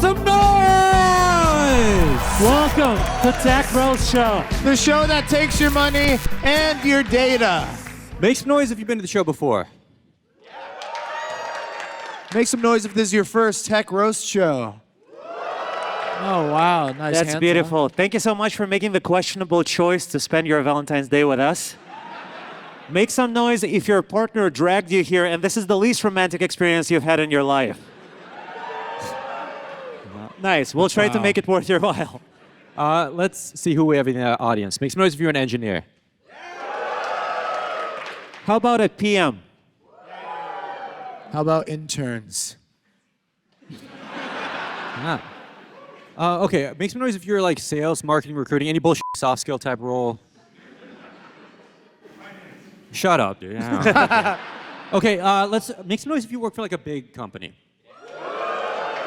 some noise! Welcome to Tech Roast Show. The show that takes your money and your data. Make some noise if you've been to the show before. Make some noise if this is your first Tech Roast show. Oh, wow. Nice. That's hands beautiful. on. Thank you so much for making the questionable choice to spend your Valentine's Day with us. Make some noise if your partner dragged you here and this is the least romantic experience you've had in your life. Nice. We'll try to make it worth your while. Let's see who we have in the audience. Make some noise if you're an engineer. How about a PM? How about interns? Okay, make some noise if you're like sales, marketing, recruiting, any bullshit soft skill type role. Shut up, dude. Okay, let's make some noise if you work for like a big company.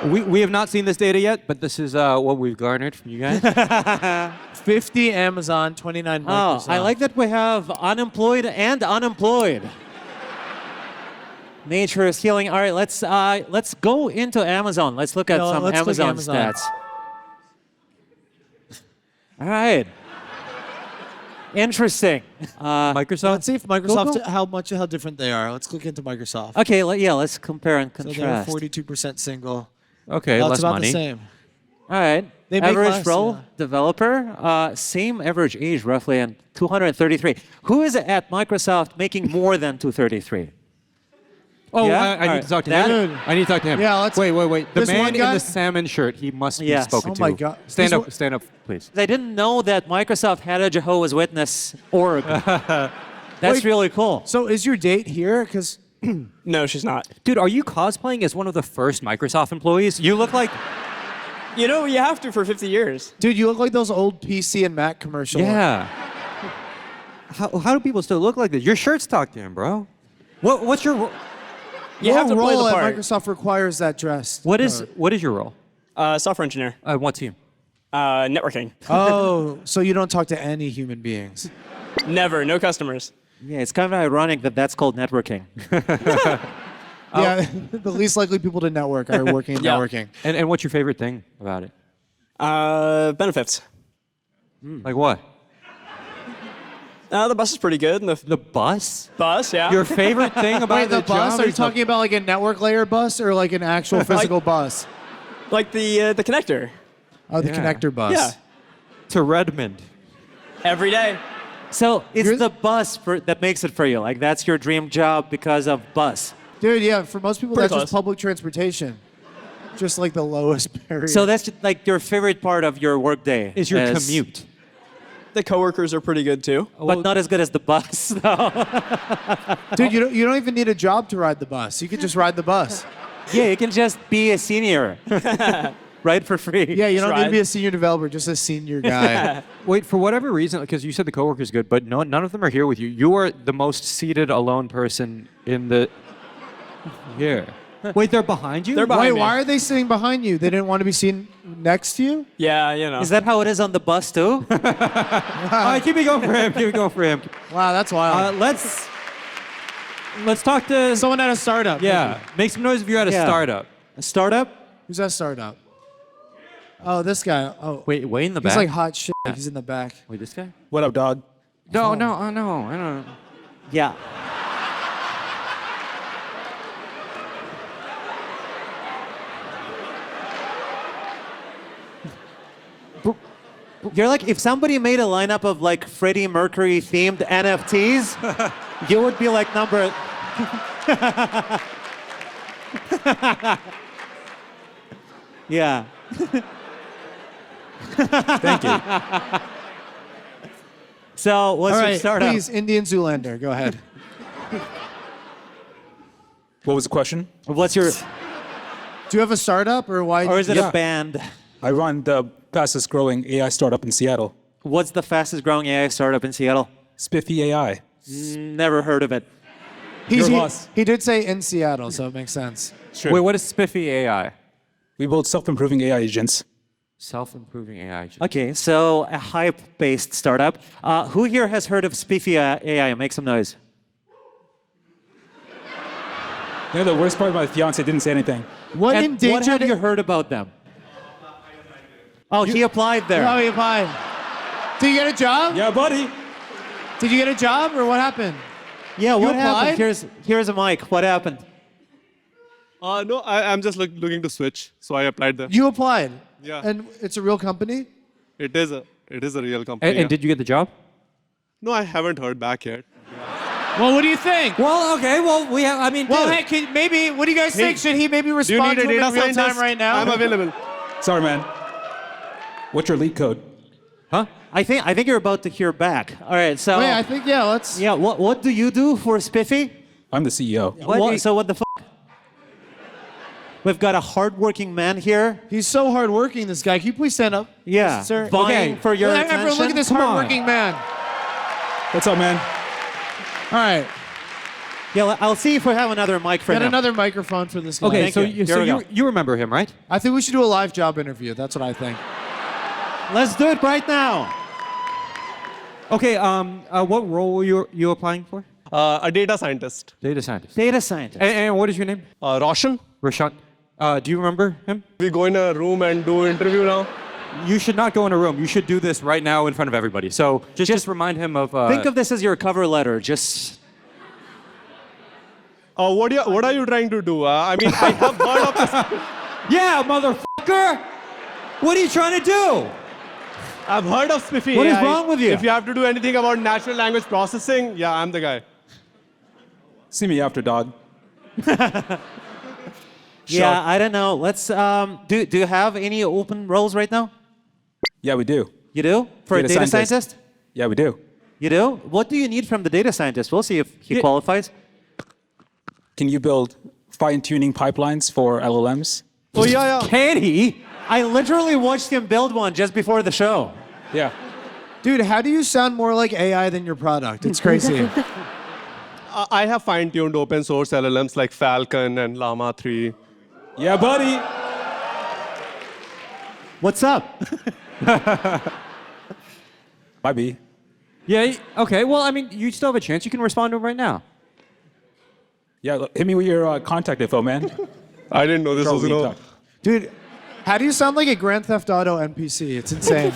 We have not seen this data yet, but this is what we've garnered from you guys. 50 Amazon, 29 Microsoft. Oh, I like that we have unemployed and unemployed. Nature is healing. All right, let's go into Amazon. Let's look at some Amazon stats. All right. Interesting. Microsoft? Let's see if Microsoft, how different they are. Let's click into Microsoft. Okay, let's compare and So contrast. they're 42% single. Okay, That's less about money. the same. All right. They make average less, role, yeah. developer, same average age roughly, and 233. Who is at Microsoft making more than 233? Oh, Yeah? I need to talk to That- him. I need to talk to him. Yeah, let's- Wait. The this man one in guy? the salmon shirt, he must be Yes. spoken Oh to. my God. Stand He's up, please. I didn't know that Microsoft had a Jehovah's Witness org. That's Wait. really cool. So is your date here? Because No, she's not. Dude, are you cosplaying as one of the first Microsoft employees? You look like... You know, you have to for 50 years. dude, you look like those old PC and Mac commercials. Yeah. How do people still look like this? Your shirt's tucked in, bro. What's your... You have to play role the at part. Microsoft requires that dress. What is your role? Software engineer. What team? Networking. Oh, so you don't talk to any human beings. Never. No customers. Yeah, it's kind of ironic that that's called networking. Yeah, the least likely people to network are working in Yeah. networking. And what's your favorite thing about it? Benefits. Like what? The bus is pretty good. And The bus? bus, yeah. Your favorite thing about Wait, the bus? job Are you is the- talking about like a network layer bus or like an actual physical bus? like the connector. Oh, the Yeah. connector bus. Yeah. to Redmond? Every day. So it's You're- the bus that makes it for you. Like that's your dream job because of bus. Dude, yeah, for most people, Pretty that's just close. public transportation. Just like the lowest barrier. So that's just, like your favorite part of your workday. Is your commute? The coworkers are pretty good too. But not as good as the bus. though. Dude, you don't even need a job to ride the bus. You can just ride the bus. Yeah, you can just be a senior. Right, for free. Yeah, you don't need to Right. be a senior developer, just a senior guy. Wait, for whatever reason, because you said the coworker's good, but none of them are here with you. You are the most seated alone person in the... Here. Wait, they're behind you? They're behind Wait, me. why are they sitting behind you? They didn't want to be seen next to you? Yeah, you know. Is that how it is on the bus too? All right, keep it going for him. Keep it going for him. Wow, that's wild. Let's talk to... Someone at a startup. Yeah, make some noise if you're at a Yeah. startup. A startup? Who's that startup? Oh, this guy. Oh, Wait, way in the he's back? like hot shit. Like he's in the back. Wait, this guy? What up, dog? No, I don't. Yeah. You're like, if somebody made a lineup of like Freddie Mercury themed NFTs, you would be like number. Yeah. Thank you. So, what's All your right, startup? please, Indian Zoolander, go ahead. What was the question? What's your, Do you have a startup or why? or is it Yeah. a band? I run the fastest growing AI startup in Seattle, What's the fastest growing AI startup in Seattle? Spiffy AI. Never heard of it. He's, Your he, boss. he did say in Seattle, so it makes sense. Sure. Wait, what is Spiffy AI? We build self-improving AI agents. Self-improving AI. Okay, so a hype-based startup. Who here has heard of Spiffy AI? Make some noise. You know, the worst part, my fiance didn't say anything. What And what endangered? have you heard about them? Oh, he applied there. Oh, you applied. Did you get a job? Yeah, buddy. Did you get a job or what happened? Yeah, what applied? happened? Here's a mic. What happened? No, I'm just looking to switch, so I applied there. You applied. Yeah. And it's a real company? It is a real company. And did you get the job? No, I haven't heard back yet. Well, what do you think? Well, okay. Well, we have. I mean, Well, dude. hey, maybe, what do you guys think? Should he maybe Do you respond need to a him data in real scientist? time right now? I'm available. Sorry, man. What's your lead code? Huh? I think you're about to hear back. All right, so Wait, I think, yeah, let's... yeah, what do you do for Spiffy? I'm the CEO. So what the f? We've got a hardworking man here. He's so hardworking, this guy. Can you please stand up? Yeah, Sir. vying for your attention. Everyone, look at this Come on. hardworking man. What's up, man? All right. Yeah, I'll see if we have another mic for Get him. another microphone for this guy. Okay, Thank so you. Here we go. you remember him, right? I think we should do a live job interview. That's what I think. Let's do it right now. Okay. What role were you applying for? A data scientist. Data scientist. Data scientist. And what is your name? Roshan, Rashad. Do you remember him? we go in a room and do interview now. You should not go in a room. You should do this right now in front of everybody. So just remind him of. Think of this as your cover letter. Just What are you trying to do? I mean, I have heard of this. Yeah, motherfucker. What are you trying to do? I've heard of Spiffy What is AI. wrong with you? If you have to do anything about natural language processing, yeah, I'm the guy. See me after, dog. yeah, I don't know. Let's do you have any open roles right now? Yeah, we do. You do? For a data scientist? Yeah, we do. You do? What do you need from the data scientist? We'll see if he qualifies. Can you build fine-tuning pipelines for LLMs? Oh, yeah. Can he? I literally watched him build one just before the show. Yeah. Dude, how do you sound more like AI than your product? It's crazy. I have fine-tuned open source LLMs like Falcon and Llama 3. Yeah, buddy. What's up? Bye, B. Yeah. Okay. Well, I mean, you still have a chance. You can respond to him right now. Yeah, hit me with your contact info, man. I didn't know this was Charlie, going talk. Dude, how do you sound like a Grand Theft Auto NPC? It's insane.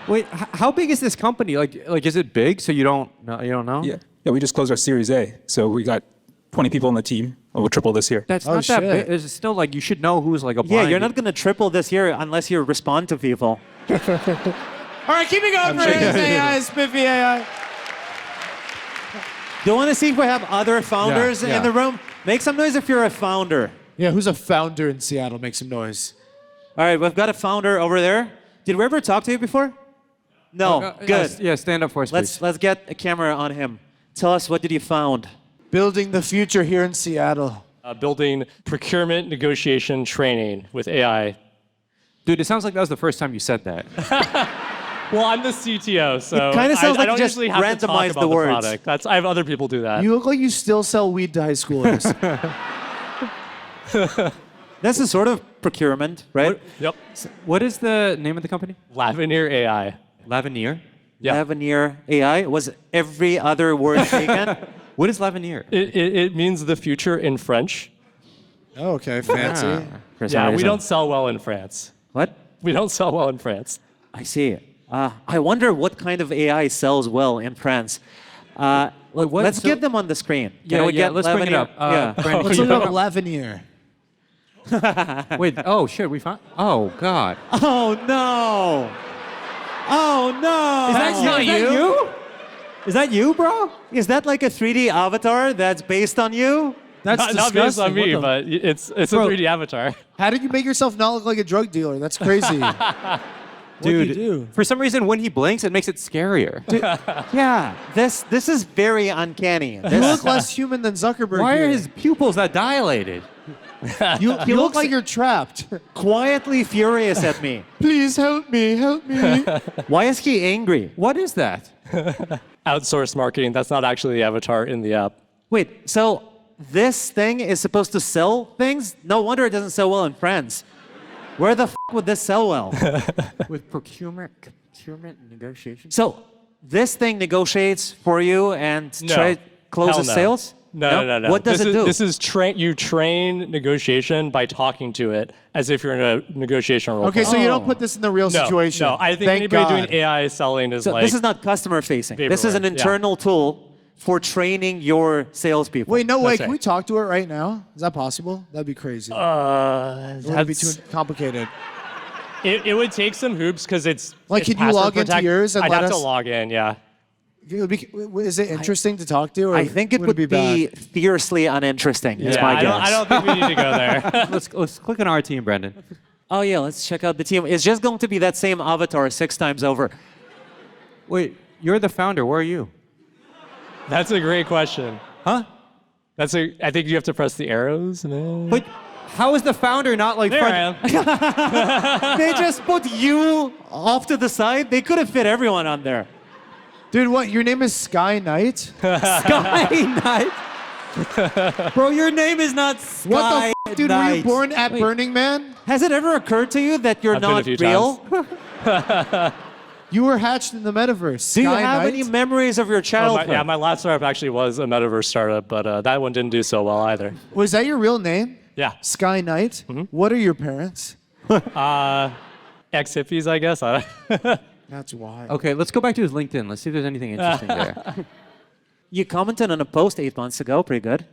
Wait, how big is this company? Like, is it big? So you don't know? Yeah, we just closed our Series A, so we got 20 people on the team. We'll triple this year. That's Oh, not that shit. big. It's still like you should know who's like Yeah, applying. you're not going to triple this year unless you respond to people. All right, keep it going for his AI, Spiffy AI. Do you want to see if we have other founders Yeah, yeah. in the room? Make some noise if you're a founder. Yeah, who's a founder in Seattle? Make some noise. All right, we've got a founder over there. Did we ever talk to you before? No. Good. Yeah, stand up for us, please. Let's get a camera on him. Tell us, what did you found? Building the future here in Seattle. Building procurement negotiation training with AI. Dude, it sounds like that was the first time you said that. Well, I'm the CTO, so kinda sounds I like don't you just usually have to talk randomized about the the words. product. I have other people do that. You look like you still sell weed to high schoolers. That's a sort of procurement, right? Yep. What is the name of the company? Lavineer AI. Lavinier. Yeah. Lavineer AI. Was every other word taken? What is Lavinier? It means the future in French. Oh, okay, fancy. For some Yeah, we reason. don't sell well in France. What? We don't sell well in France. I see. I wonder what kind of AI sells well in France. Let's get them on the screen. Yeah, Can we get let's bring it Lavineer? up. Yeah. Brandon, Let's can look you up Lavinier. Wait, oh shit, we found. Oh god. Oh no! Oh no! Is that you? Is that you, bro? Is that like a 3D avatar that's based on you? That's Not based disgusting. on me, What the- but it's a Bro. 3D avatar. How did you make yourself not look like a drug dealer? That's crazy. Dude, you do? for some reason, when he blinks, it makes it scarier. Yeah. This is very uncanny. You This- look less human than Zuckerberg. Why here. are his pupils that dilated? You look like you're trapped. quietly furious at me. Please help me, help me. Why is he angry? What is that? Outsourced marketing. That's not actually the avatar in the app. Wait, so this thing is supposed to sell things? No wonder it doesn't sell well in France. Where the would this sell well? With procurement negotiations? So this thing negotiates for you and No. closes Hell no. sales? No. What does this it do? This is you train negotiation by talking to it as if you're in a negotiation role. Okay, play. so you don't put this in the real situation. No, I think Thank anybody God. doing AI selling is So like. this is not customer facing. This is an Vaporware, yeah. internal tool for training your salespeople. Wait, no way. That's Can right. we talk to it right now? Is that possible? That'd be crazy. Would it be too that's- complicated? It would take some hoops because it's Like, it's can you password log into protect- yours and I'd let have to us- log in, yeah. It would be, is it interesting to talk to? Or I think it would be bad? fiercely uninteresting. Is Yeah, my guess. I don't think we need to go there. Let's click on our team, Brendan. Oh yeah, let's check out the team. It's just going to be that same avatar 6 times over. Wait, you're the founder. Where are you? That's a great question. Huh? I think you have to press the arrows and then. But how is the founder not like There front? I am. They just put you off to the side. They could have fit everyone on there. Dude, what? Your name is Sky Knight? Sky Knight. Bro, your name is not Sky What the f, dude? Were you Knight. born at Wait. Burning Man? Has it ever occurred to you that you're I've been a not few real? You were hatched in the metaverse. Do you Sky have Knight? any memories of your childhood? Yeah, my last startup actually was a metaverse startup, but that one didn't do so well either. Was that your real name? Yeah. Sky Knight? What are your parents? Ex-hippies, I guess. That's why. Okay, let's go back to his LinkedIn. Let's see if there's anything interesting there. You commented on a post 8 months ago. Pretty good.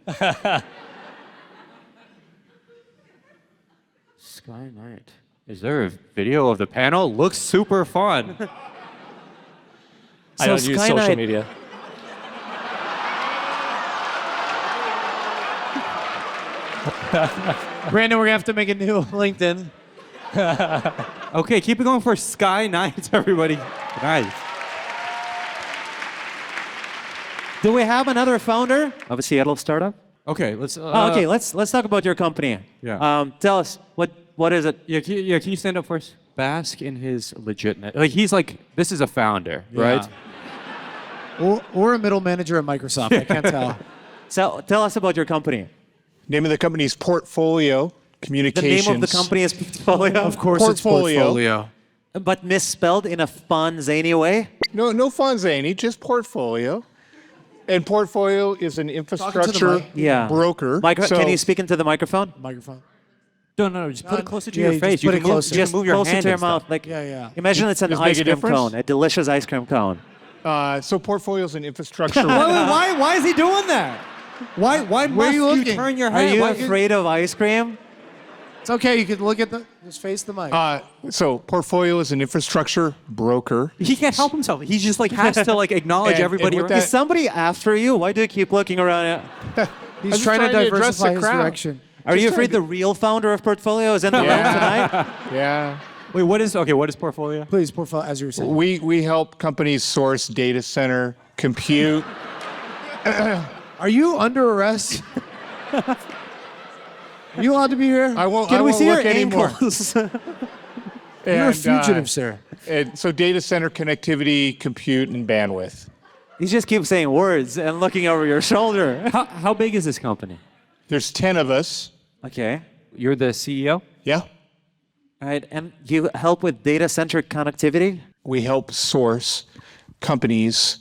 Sky Knight. Is there a video of the panel? Looks super fun. I don't use Sky social Knight- media. Brandon, we're going to have to make a new LinkedIn. Okay, keep it going for Sky Knight, everybody. Nice. Do we have another founder of a Seattle startup? Okay, let's. Okay, let's talk about your company. Yeah. Tell us what is it? Yeah, can you stand up first? Bask in his legitness. Like he's like, this is a founder, right? Or a middle manager at Microsoft. I can't tell. So tell us about your company. Name of the company is Portfolio The Communications. name of the company is Portfolio, Of course Portfolio. it's portfolio. but misspelled in a fun, zany way. No fun zany, just Portfolio. And Portfolio is an infrastructure mic. Yeah. broker. So- Can you speak into the microphone? Microphone. No, just put it closer to yeah, your you face. just put it can move, closer. you Just can move your closer hand to your and stuff. mouth. Like, Yeah. imagine it's an Does it make ice a cream difference? cone, a delicious ice cream cone. So Portfolio is an infrastructure. Why is he doing that? Why Where must are you you looking? turn your Are head? you Why- afraid of ice cream? It's okay. You can look at just face the mic. So Portfolio is an infrastructure broker. He can't help himself. He just like has to like acknowledge And everybody. with around. Is somebody after you? Why do you keep looking around? He's just trying to trying to address diversify the his crowd. direction. Are you afraid the real founder of Portfolio is in the room tonight? Yeah. Wait, what is portfolio? Please, portfolio, as you were saying. We help companies source data center compute. Are you under arrest? Are you allowed to be here? I won't. Can I we won't see your look anymore. ankles? You're a And, fugitive, sir. And so data center connectivity, compute, and bandwidth. You just keep saying words and looking over your shoulder. How big is this company? There's 10 of us. Okay. You're the CEO? Yeah. All right, and you help with data-centric connectivity? We help source companies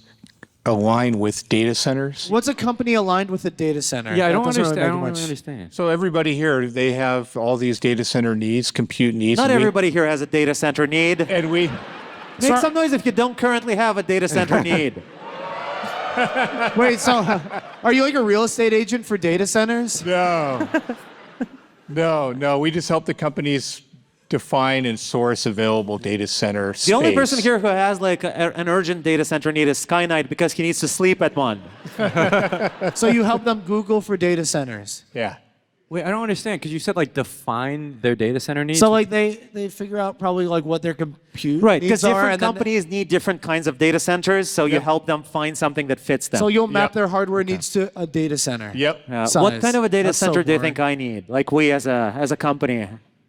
align with data centers. What's a company aligned with a data center? Yeah, I That don't doesn't understand. I really don't make really much- understand. So everybody here, they have all these data center needs, compute needs. Not and we- everybody here has a data center need. And we, Make some noise if you don't currently have a data center need. Wait, so are you like a real estate agent for data centers? no, we just help the companies define and source available data center space. The only person here who has like an urgent data center need is Sky Knight because he needs to sleep at one. So you help them Google for data centers. Yeah. Wait, I don't understand because you said like define their data center needs. So like they figure out probably like what their compute Right, because needs are, different and then- companies need different kinds of data centers, so you help them find something that fits them. So you'll map Yep. their hardware needs to a data center. Yep. What size. kind of a data That's so center do you boring. think I need? Like we as a company.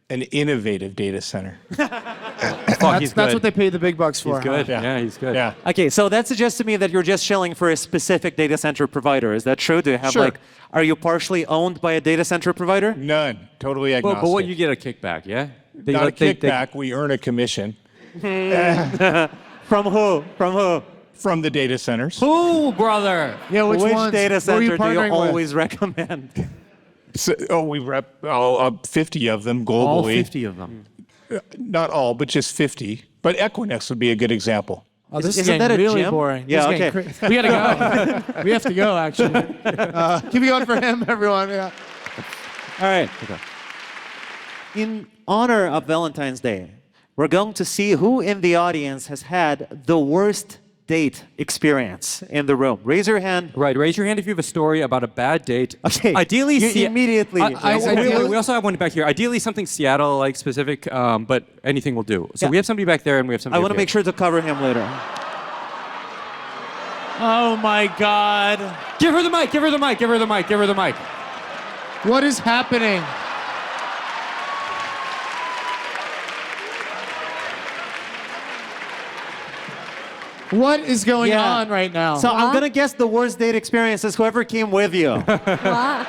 An innovative data center. That's what they pay the big bucks for. He's good. huh? Yeah, he's good. Yeah. Okay, so that suggests to me that you're just shilling for a specific data center provider. Is that true? Do you have Sure. like, are you partially owned by a data center provider? None. Totally agnostic. But what you get a kickback, yeah? They, Not like, a kickback. We earn a commission. From who? From who? from the data centers. Ooh, brother. Yeah, which ones? data Who are you center do you partnering with? always recommend? So, we rep 50 of them globally. All 50 of them. Not all, but just 50. But Equinix would be a good example. Oh, this is Isn't getting that a really gym? boring. Yeah, This is okay. getting we gotta go. We have to go, actually. Keep it going for him, everyone. Yeah. All right. In honor of Valentine's Day, we're going to see who in the audience has had the worst date experience in the room. Raise your hand. Right, raise your hand if you have a story about a bad date. Okay. Ideally, You immediately. we also have one back here. Ideally, something Seattle-like specific, but anything will do. So Yeah. we have somebody back there, and we have somebody. I want to up make sure to cover him later. Oh, my God. here. Give her the mic. Give her the mic. Give her the mic. Give her the mic. What is happening? What is going Yeah. on right now? So I'm gonna guess the worst date experience is whoever came with you. What?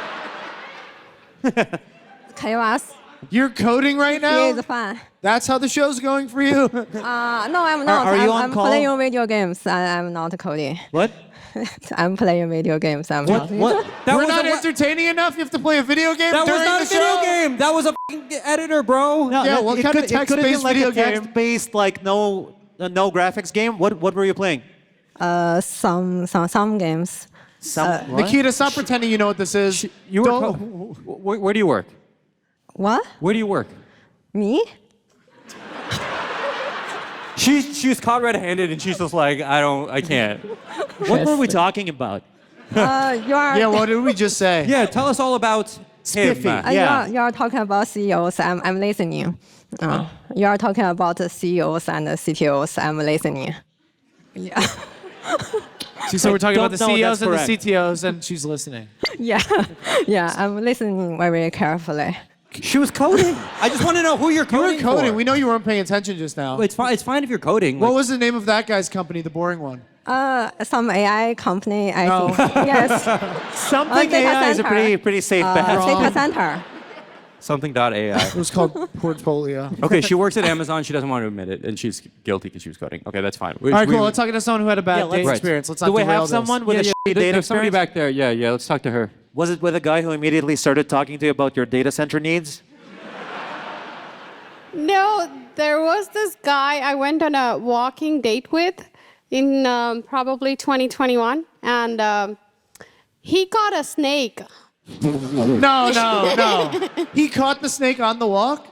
Chaos. You're coding right now? It's fun. That's how the show's going for you? No, I'm not. are you on I'm call? playing video games. I'm not coding. What? I'm playing video games. I'm not. What? That We're was not a, entertaining enough? You have to play a video game that was during not the a video show? game. That was a f***ing editor, bro. No, Yeah, no, what it kind of could- it could have been text-based like video a game? text-based, like no graphics game. What were you playing? Some games. What? Nikita, stop pretending you know what this is. You were. Don't- Where do you work? What? Where do you work? Me? She was caught red-handed, and she's just like, I can't. What were we talking about? You are. Yeah, what did we just say? Yeah, tell us all about him. Spiffy. Yeah. You are talking about CEOs. I'm listening. You are talking about the CEOs and the CTOs. I'm listening. Yeah. So we're talking about the Don't know, CEOs that's and the correct. CTOs, and she's listening. Yeah. Yeah. I'm listening very carefully. She was coding. I just want to know who you're You were coding coding. for. We know you weren't paying attention just now. It's fine. It's fine if you're coding. What Like, was the name of that guy's company, the boring one? Some AI company. I Oh. think. Yes. Something data AI is a center. pretty safe bet. Data center. something.ai. It was called Portfolio. Okay, she works at Amazon. She doesn't want to admit it, and she's guilty because she was coding. Okay, that's fine. All right, cool. Let's talk to someone who had a bad let's- date Right. experience. Let's Do not we derail have someone this. with a shitty date There's somebody experience? back there. Yeah, let's talk to her. Was it with a guy who immediately started talking to you about your data center needs? No, there was this guy I went on a walking date with in probably 2021, and he caught a snake. No. He caught the snake on the walk?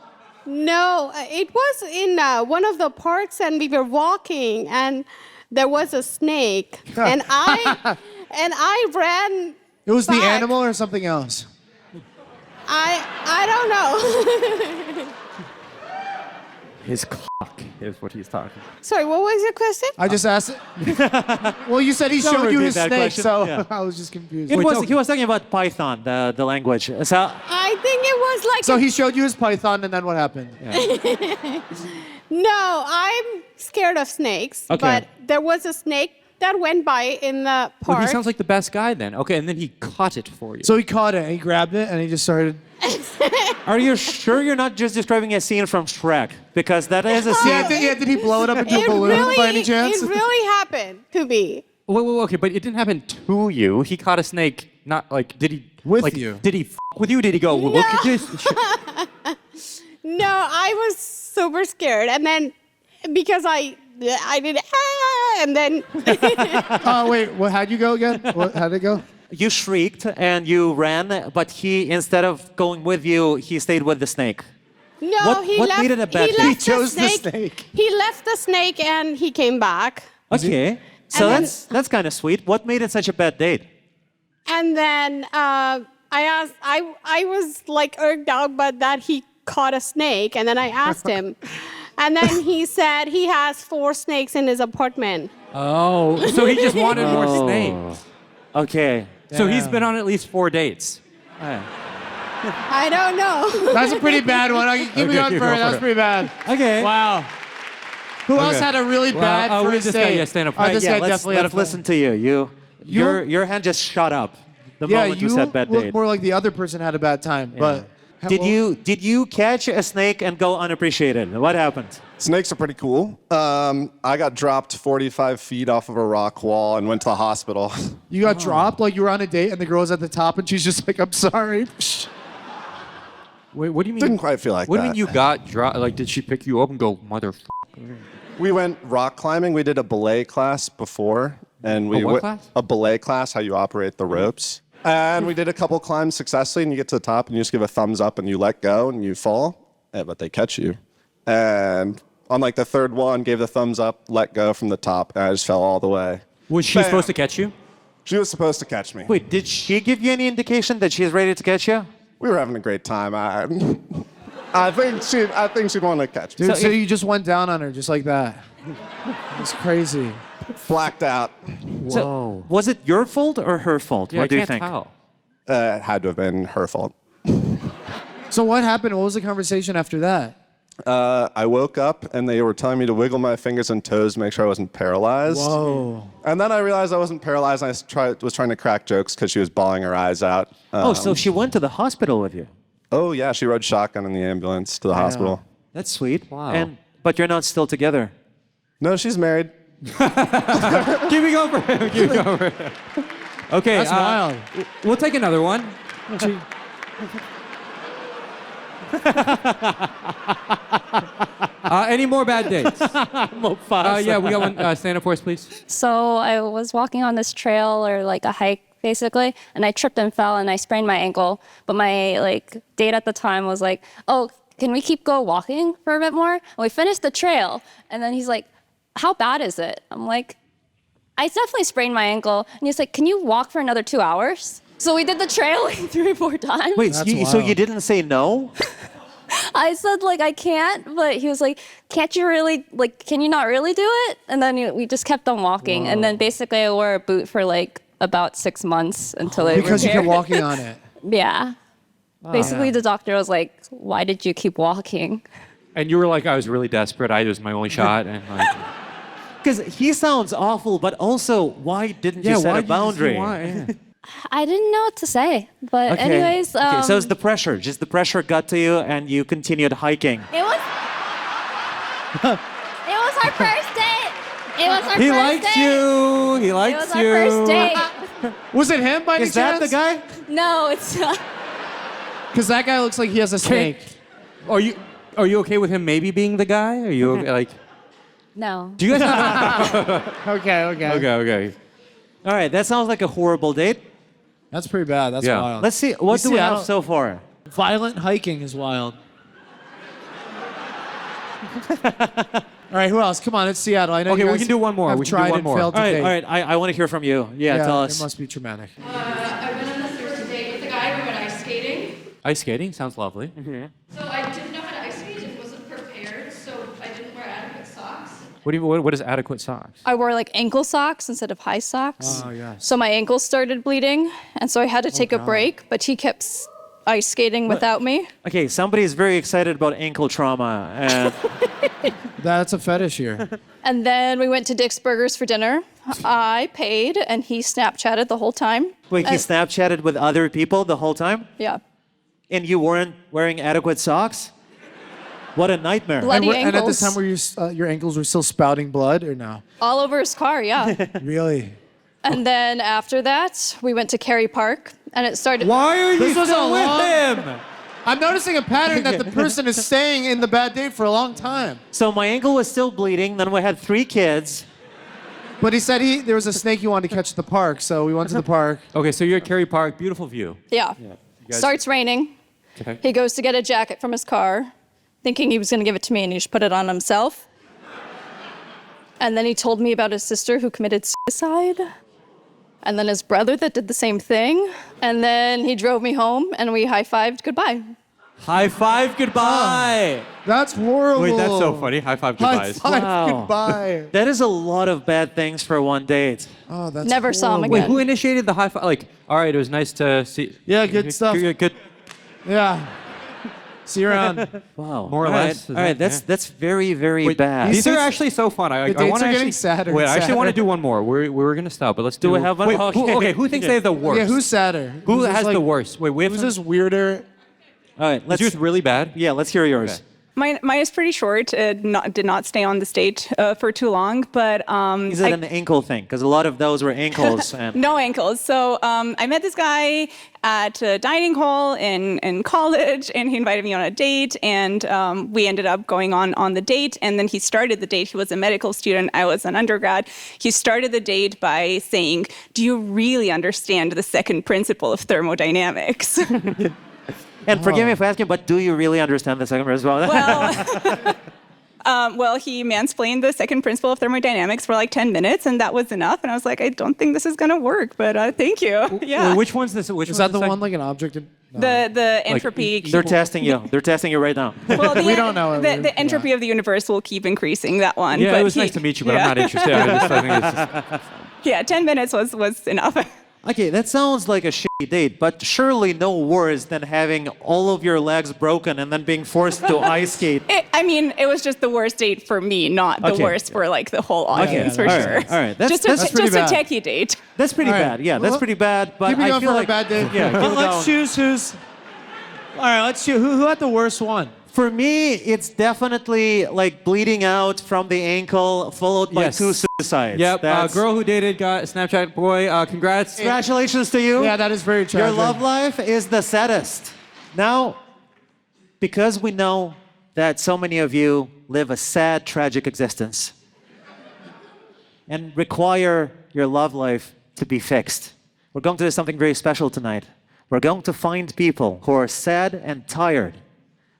No, it was in one of the parks, and we were walking, and there was a snake, and I ran. It was the back. animal or something else? I don't know. His cock is what he's talking. Sorry, what was your question? I just asked it. Well, you said he Don't showed you repeat his that snake, question. so Yeah. I was just confused. He was talking about Python, the language. So I think it was like. So he showed you his python, and then what happened? No, I'm scared of snakes. Okay. But there was a snake that went by in the park. Well, he sounds like the best guy then. Okay, and then he caught it for you. So he caught it, and he grabbed it, and he just started. are you sure you're not just describing a scene from Shrek? Because that is a scene. Did he blow it up into a it balloon really, by any chance? It really happened to me. Wait, okay, but it didn't happen to you. He caught a snake. Not like did he With like, you. Did he f with you? Did he go? Well, look at this. No, I was super scared. And then because I did, and then Oh, wait, how'd you go again? How'd it go? You shrieked and you ran, but he, instead of going with you, he stayed with the snake. no, What- he what left. made it a bad he thing? left He chose the snake. snake. He left the snake and he came back. Okay. So And then- that's kind of sweet. What made it such a bad date? And then I asked. I was like irked out, but that he caught a snake. And then I asked him, and then he said he has 4 snakes in his apartment. Oh, so he just wanted more snakes. Okay. So he's been on at least 4 dates. I don't know. That's a pretty bad one. Keep it Okay, on keep for it. going That was for it. pretty bad. Okay. Wow. Who else had a really bad we need first this guy. date? Yeah, stand up. This guy let's definitely had a listen to you. Your hand just shot up the Yeah, moment you you said bad look date. more like the other person had a bad time. But Did you catch a snake and go unappreciated? What happened? Snakes are pretty cool. I got dropped 45 feet off of a rock wall and went to the hospital. You got dropped like you were on a date and the girl's at the top and she's just like, I'm sorry. Wait, what do you mean? Didn't quite feel like What that. do you mean you got dropped? Like, did she pick you up and go, motherfucker? We went rock climbing. We did a belay class before. And we A what class? A belay class, how you operate the ropes. And we did a couple climbs successfully, and you get to the top, and you just give a thumbs up, and you let go, and you fall, but they catch you. And on like the third one, gave the thumbs up, let go from the top, and I just fell all the way. Was she Bam. supposed to catch you? She was supposed to catch me. Wait, did she give you any indication that she's ready to catch you? We were having a great time. I think she'd want to catch me. Dude, so you just went down on her just like that. It's crazy. Blacked out. So, was it your fault or her fault? Yeah, what I do you can't think? tell. It had to have been her fault. So what happened? What was the conversation after that? I woke up and they were telling me to wiggle my fingers and toes to make sure I wasn't paralyzed. Whoa. And then I realized I wasn't paralyzed and I was trying to crack jokes because she was bawling her eyes out. Oh, so she went to the hospital with you. Oh, yeah, she rode shotgun in the ambulance to the hospital. That's sweet. Wow. But you're not still together. No, she's married. Keep it going for him. Keep it going for him. Okay. That's wild. We'll take another one. Any more bad dates? Yeah, we got one. Stand up for us, please. So I was walking on this trail or like a hike basically, and I tripped and fell and I sprained my ankle. But my date at the time was like, "Oh, can we keep walking for a bit more?" And we finished the trail, and then he's like, "How bad is it?" I'm like, "I definitely sprained my ankle." And he's like, "Can you walk for another 2 hours?" So we did the trail like 3 or 4 times. Wait, so you didn't say no? I said I can't, but he was like, "Can't you really can you not really do it?" And then we just kept on walking, and then basically I wore a boot for about 6 months until it Because you kept repaired. walking on it. Yeah. Basically, the doctor was like, "Why did you keep walking?" And you were like, I was really desperate. It was my only shot. And Because he sounds awful, but also, why didn't you set a boundary? I didn't know what to say. But anyways, okay, so it's the pressure. Just the pressure got to you, and you continued hiking. it was our first date. It was our he first likes date. you. He It likes was you. our first date. Was it him by any Is that chance? the guy? No, it's not. Because that guy looks like he has a snake. Are you okay with him maybe being the guy? Are you okay, like? No. Do you guys have? Okay. Okay. All right, that sounds like a horrible date. That's pretty bad. That's Yeah. wild. Let's see, what do we have Seattle- so far? Violent hiking is wild. All right, who else? Come on, it's Seattle. I know Okay, you we guys can do one more. have We can do tried one and more. failed All to right, date. I want to hear from you. Yeah, tell us. It must be traumatic. I went on the first date with a guy. We went ice skating. Ice skating sounds lovely. So I didn't know how to ice skate and wasn't prepared, so I didn't wear adequate socks. What is adequate socks? I wore ankle socks instead of high socks. Oh, yes. So my ankles started bleeding, and so I had to take a break, but he kept ice skating without me. Okay, somebody's very excited about ankle trauma. And That's a fetish here. And then we went to Dick's Burgers for dinner. I paid, and he Snapchatted the whole time. wait, he Snapchatted with other people the whole time? Yeah. And you weren't wearing adequate socks? What a nightmare. Bloody And at this ankles. time, were your ankles were still spouting blood or no? All over his car, yeah. Really? And then after that, we went to Cary Park, and it started. Why are you This was still a with long- him? I'm noticing a pattern that the person is staying in the bad date for a long time. So my ankle was still bleeding, then we had 3 kids. But he said there was a snake he wanted to catch at the park, so we went to the park. Okay, so you're at Cary Park. Beautiful view. Yeah. guys- Starts raining. Okay. He goes to get a jacket from his car, thinking he was going to give it to me, and he just put it on himself. And then he told me about his sister who committed suicide. And then his brother that did the same thing. And then he drove me home, and we high-fived goodbye. High five goodbye. That's horrible. Wait, that's so funny. High five goodbyes. High five Wow. goodbye. That is a lot of bad things for one date. Oh, that's Never saw him horrible. again. Wait, who initiated the high five? Like, all right, it was nice to see. Yeah, good stuff. Good. Yeah. See you around. Wow. More or All right. less, All right, yeah. that's very, very Wait, bad. These are actually so fun. I dates want to are getting actually. sadder Wait, and I actually want to sadder. do one more. We're gonna stop, but let's do. we have one? Wait, Okay. okay, who thinks they have the worst? Yeah, who's sadder? Who Who's has like- the worst? Wait, we have Who's some- this weirder? All right, Is yours really bad? yeah, let's hear yours. Okay. Mine is pretty short. It did not stay on the stage for too long, but Is it an ankle thing? Because a lot of those were ankles. And no ankles. So I met this guy at a dining hall in college, and he invited me on a date, and we ended up going on the date. And then he started the date. He was a medical student. I was an undergrad. He started the date by saying, "Do you really understand the second principle of thermodynamics?" And forgive me for asking, but do you really understand the second principle? Well, he mansplained the second principle of thermodynamics for like 10 minutes, and that was enough. And I was like, I don't think this is going to work, but thank you. Yeah. Wait, which one's this? Which Is one's that the one like an object? The entropy. They're testing you. They're testing you right now. Well, We don't know. The entropy of the universe will keep increasing. That one. Yeah, but it was nice to meet you, but I'm not interested. I think it's just... Yeah, 10 minutes was enough. Okay, that sounds like a shitty date, but surely no worse than having all of your legs broken and then being forced to ice skate. It was just the worst date for me, not the Okay. worst for like the whole audience, for all sure. right, all right. That's just pretty a bad. techie date. That's pretty All right. bad. Yeah, that's Well, pretty bad. But Keep it I going feel for like a bad day. Yeah, keep it Let's going. choose who's. All right, let's choose who had the worst one. For me, it's definitely like bleeding out from the ankle, followed by Yes. 2 suicides. Yep, That's- girl who dated got Snapchat boy. Congrats. Congratulations to you. Yeah, that is very tragic. Your love life is the saddest. Now, because we know that so many of you live a sad, tragic existence and require your love life to be fixed, we're going to do something very special tonight. We're going to find people who are sad and tired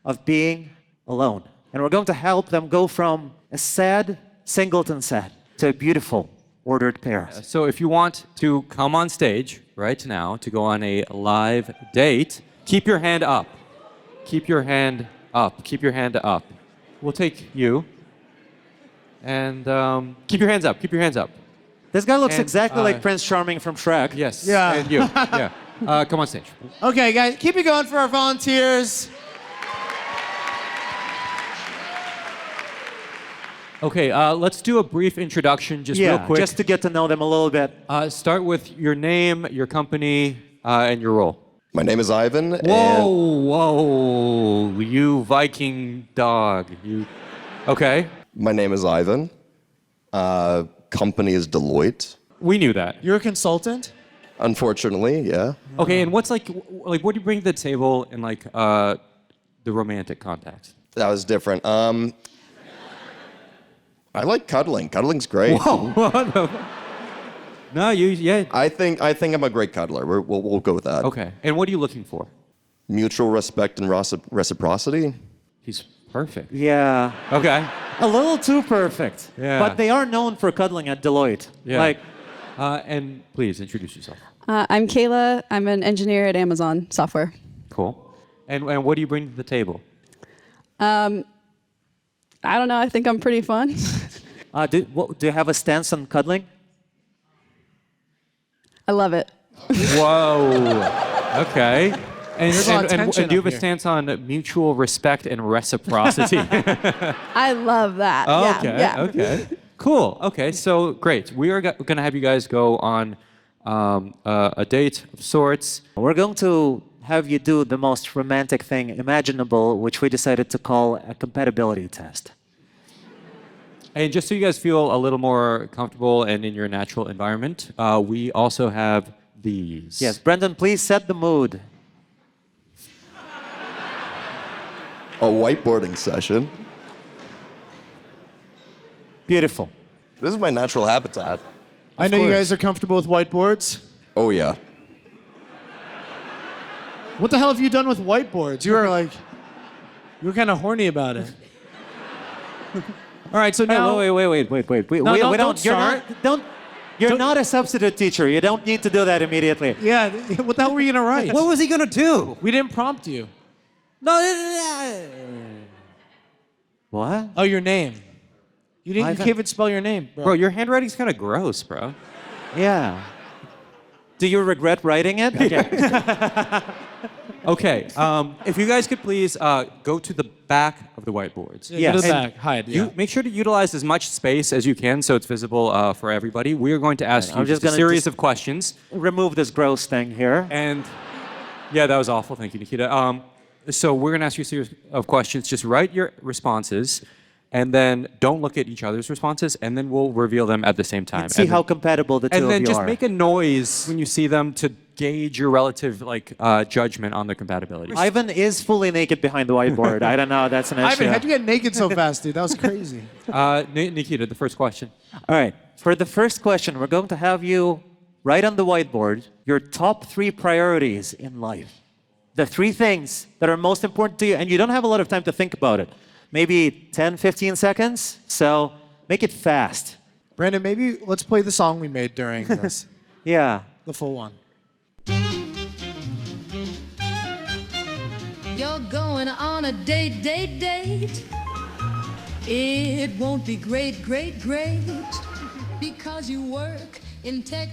of being alone. And we're going to help them go from a sad, singleton sad to a beautiful, ordered pair. So if you want to come on stage right now to go on a live date, keep your hand up. Keep your hand up. Keep your hand up. We'll take you. And keep your hands up. Keep your hands up. This guy looks And, exactly like Prince Charming from Shrek. Yes. Yeah. And you. Yeah. Come on stage. Okay, guys, keep it going for our volunteers. Okay, let's do a brief introduction just real quick. just to get to know them a little bit. Start with your name, your company, and your role. My name is Ivan. Whoa, whoa, you Viking dog. You. Okay. My name is Ivan. Company is Deloitte. We knew that. You're a consultant? Unfortunately, yeah. Okay, and what's like what do you bring to the table in like the romantic context? That was different. I like cuddling. Cuddling's great. Whoa. No, yeah. I think I'm a great cuddler. We'll go with that. Okay. And what are you looking for? Mutual respect and reciprocity. He's perfect. Yeah. Okay. A little too perfect. Yeah. But they are known for cuddling at Deloitte. Yeah. Like, and please introduce yourself. I'm Kayla. I'm an engineer at Amazon Software. Cool. And what do you bring to the table? I don't know. I think I'm pretty fun. do you have a stance on cuddling? I love it. Whoa. Okay. And, There's a lot of and tension do you up have a here. stance on mutual respect and reciprocity? I love that. Okay. Yeah. Okay. Cool. Okay. So great. We are going to have you guys go on a date of sorts. We're going to have you do the most romantic thing imaginable, which we decided to call a compatibility test. And just so you guys feel a little more comfortable and in your natural environment, we also have these. Yes, Brendan, please set the mood. A whiteboarding session. Beautiful. This is my natural habitat. I know you guys are comfortable with whiteboards. Oh yeah. What the hell have you done with whiteboards? You were kind of horny about it. All right, so now. Wait. No, We don't start. You're not a substitute teacher. You don't need to do that immediately. Yeah, what the hell were you gonna write? What was he going to do? We didn't prompt you. No. What? Oh, your name. You didn't. You can't even spell your name, bro. Bro, your handwriting's kind of gross, bro. Yeah. Do you regret writing it? Okay. Okay. If you guys could please go to the back of the whiteboards. Yeah, go to the And back. Hide. Yeah. Make sure to utilize as much space as you can so it's visible for everybody. We are going to ask I'm you just just a gonna series of questions. Remove this gross thing here. And yeah, that was awful. Thank you, Nikita. So we're going to ask you a series of questions. Just write your responses, and then don't look at each other's responses, and then we'll reveal them at the same time. See how compatible the two of you are. And then just make a noise when you see them to gauge your relative judgment on their compatibility. Ivan is fully naked behind the whiteboard. I don't know. That's an issue. Ivan, how'd you get naked so fast, dude? That was crazy. Nikita, the first question. All right. For the first question, we're going to have you write on the whiteboard your top 3 priorities in life. The 3 things that are most important to you, and you don't have a lot of time to think about it. Maybe 10, 15 seconds. So make it fast. Brandon, maybe let's play the song we made during this. Yeah. The full one. You're going on a date. It won't be great, because you work in tech,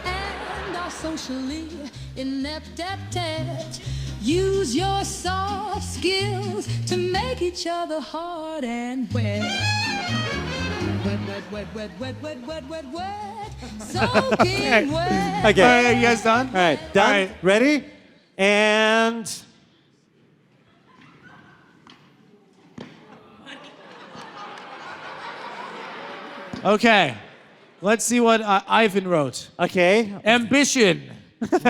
and are socially inept. Use your soft skills to make each other hard and wet. Wet. Soaking wet. Okay. All right, you guys done? All right. Done? All right. Ready? And... Okay. Let's see what Ivan wrote. Okay. Ambition,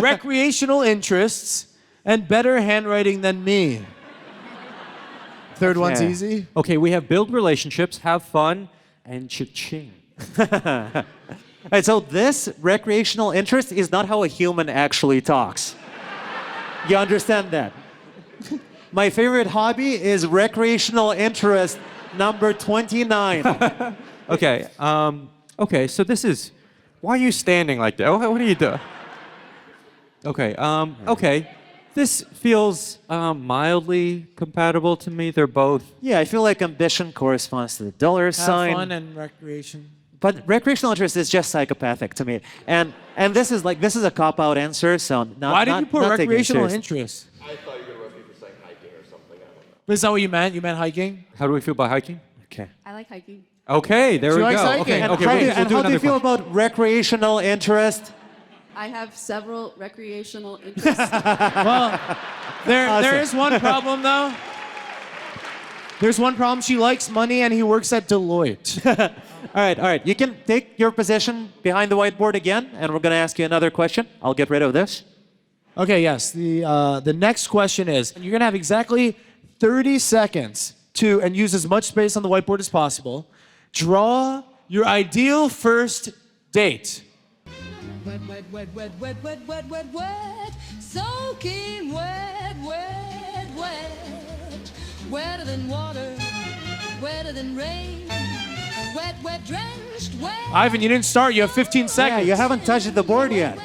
recreational interests, and better handwriting than me. Third one's Okay. easy. Okay, we have build relationships, have fun, and cha-ching. All right, so this recreational interest is not how a human actually talks. You understand that? My favorite hobby is recreational interest number 29. Okay, okay, so this is... Why are you standing like that? What are you doing? Okay, okay. This feels mildly compatible to me. They're both... Yeah, I feel like ambition corresponds to the dollar sign. Have fun and recreation. But recreational interest is just psychopathic to me. And this is a cop-out answer, so not Why did you put not taking it recreational serious. interest? I thought you were going to roast me for saying hiking or something. I don't know. Is that what you meant? You meant hiking? How do we feel about hiking? Okay. I like hiking. Okay, there She we likes go. hiking. Okay, And okay. How we'll do, do and how do another you feel question. about recreational interest? I have several recreational interests. Well, there is one problem, though. There's one problem. She likes money, and he works at Deloitte. All right. You can take your position behind the whiteboard again, and we're going to ask you another question. I'll get rid of this. Okay, yes. The next question is, you're going to have exactly 30 seconds to, and use as much space on the whiteboard as possible, draw your ideal first date. Wet. Soaking wet. Wetter than water, wetter than rain. Wet, drenched, wet. Ivan, you didn't start. You have 15 Yeah, seconds. you haven't touched the board yet.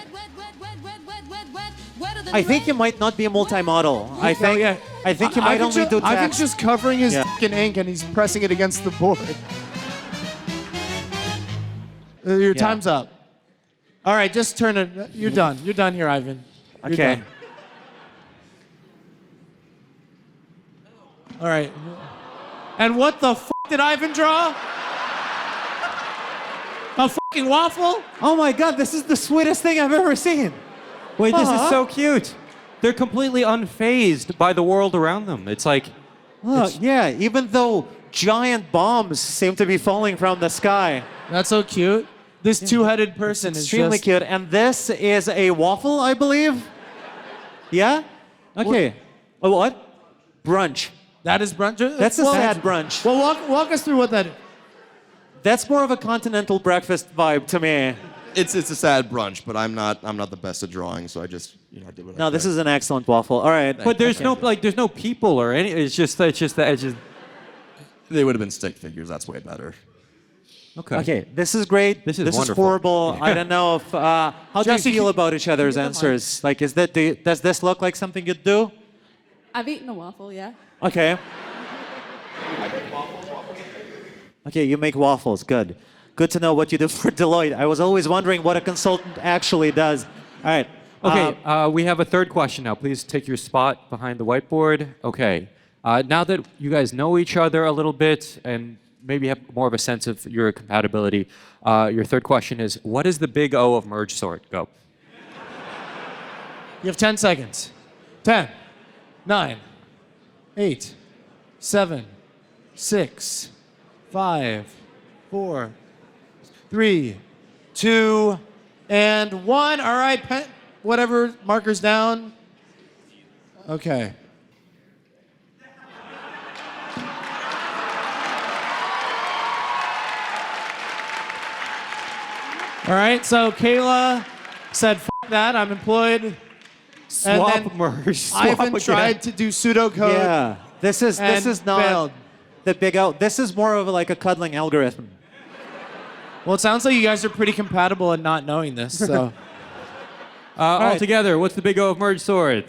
I think you might not be a multi-model. I think you might only do text. Ivan's just covering his Yeah. in ink, and he's pressing it against the board. Your time's up. All right, just turn it. You're done. You're done here, Ivan. You're Okay. done. All right. And what the f did Ivan draw? A fucking waffle? Oh my God, this is the sweetest thing I've ever seen. Wait, this is so cute. They're completely unfazed by the world around them. It's like... Look, yeah, even though giant bombs seem to be falling from the sky. That's so cute. This two-headed person is Extremely just... cute. And this is a waffle, I believe? Yeah? Okay. Oh, what? Brunch. That is brunch? That's a sad brunch. Well, walk us through what that is. That's more of a continental breakfast vibe to me. It's a sad brunch, but I'm not the best at drawing, so I just I did what I No, this could. is an excellent waffle. All right. But there's there's no people or any... It's just that... They would have been stick figures. That's way better. Okay, this is great. This is This is wonderful. horrible. I don't know if... how do Jesse, you feel about each other's answers? Like, does this look like something you'd do? I've eaten a waffle, yeah. Okay. Okay, you make waffles. Good. Good to know what you do for Deloitte. I was always wondering what a consultant actually does. All right. Okay, we have a third question now. Please take your spot behind the whiteboard. Okay. Now that you guys know each other a little bit and maybe have more of a sense of your compatibility, your third question is, what is the big O of merge sort? Go. You have 10 seconds. 10, 9, 8, 7, 6, 5, 4, 3, 2, and 1. All right, whatever, markers down. Okay. All right, so Kayla said, "F that, I'm employed." Swap, and then merge, swap Ivan again. tried to do pseudocode. Yeah, this is not failed. the big out. This is more of like a cuddling algorithm. Well, it sounds like you guys are pretty compatible in not knowing this. So, All right. together, what's the big O of merge sword?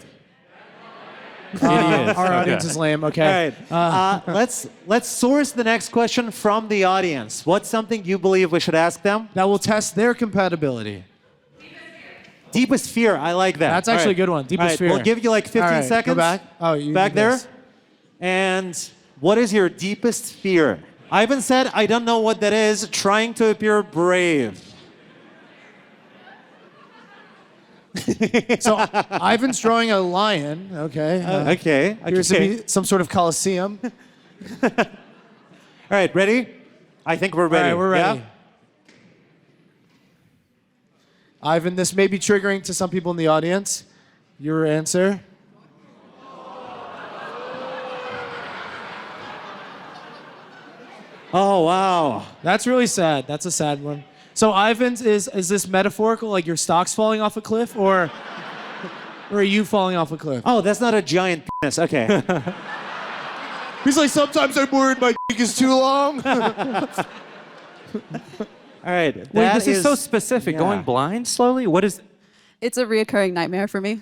Idiots. our Okay. audience is lame. Okay. All right, let's source the next question from the audience. What's something you believe we should ask them? That will test their compatibility. Deepest fear. I like that. That's actually a good one. Deepest fear. We'll give you like 15 All right, seconds. Go back. Oh, you back did there. this. And what is your deepest fear? Ivan said, "I don't know what that is." Trying to appear brave. So Ivan's drawing a lion. Okay. Okay. Appears to be some sort of coliseum. All right, ready? I think we're ready. All right, we're ready. Yeah? Ivan, this may be triggering to some people in the audience. Your answer? Oh, wow. That's really sad. That's a sad one. So Ivan's is this metaphorical, like your stock's falling off a cliff, or are you falling off a cliff? Oh, that's not a giant penis. Okay. He's like, sometimes I'm worried my dick is too long. All right. Wait, that this is so specific. yeah. Going blind slowly? What is... It's a reoccurring nightmare for me.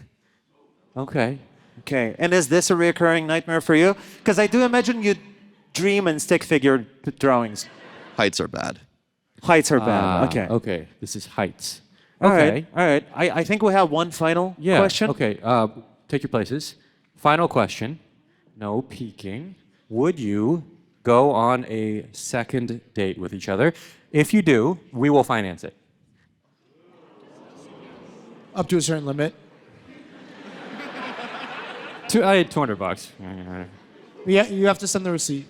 Okay. Okay. And is this a recurring nightmare for you? Because I do imagine you dream in stick figure drawings. Heights are bad. Heights are bad. Okay. Okay, this is heights. All Okay. right. All right. I think we have one final Yeah. question. Okay, take your places. Final question. No peeking. Would you go on a second date with each other? If you do, we will finance it. Up to a certain limit. I had $200. Yeah, you have to send the receipt.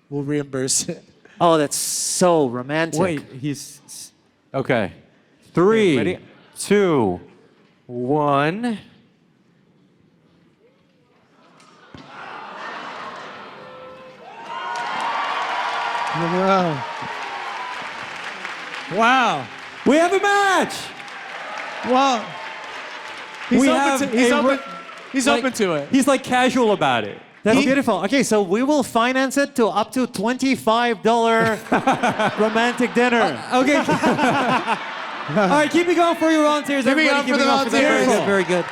We'll reimburse it. Oh, that's so romantic. Wait, he's... Okay. 3, ready? 2, 1... Wow. Wow. We have a match! Wow. He's We open have to, he's a open, he's like- open to it. He's like casual about it. That's beautiful. Okay, so we will finance it to up to $25 romantic dinner. Okay. All right, keep it going for your volunteers. Keep it everybody. going for the volunteers. Very good.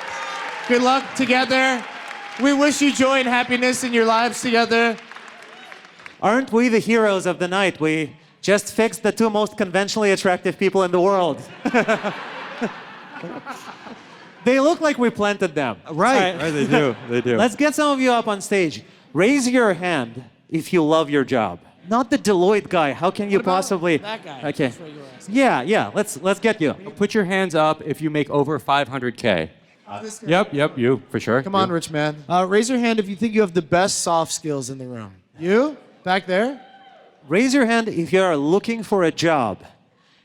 Good luck together. We wish you joy and happiness in your lives together. Aren't we the heroes of the night? We just fixed the two most conventionally attractive people in the world. They look like we planted them. Right. All Right, they do. They do. Let's get some of you up on stage. Raise your hand if you love your job. Not the Deloitte guy. How can you possibly? That guy. Okay. That's what you were asking. Yeah. Let's get you. Put your hands up if you make over 500K. Yep, you, for sure. Come on, You. rich man. Raise your hand if you think you have the best soft skills in the room. You? Back there? Raise your hand if you are looking for a job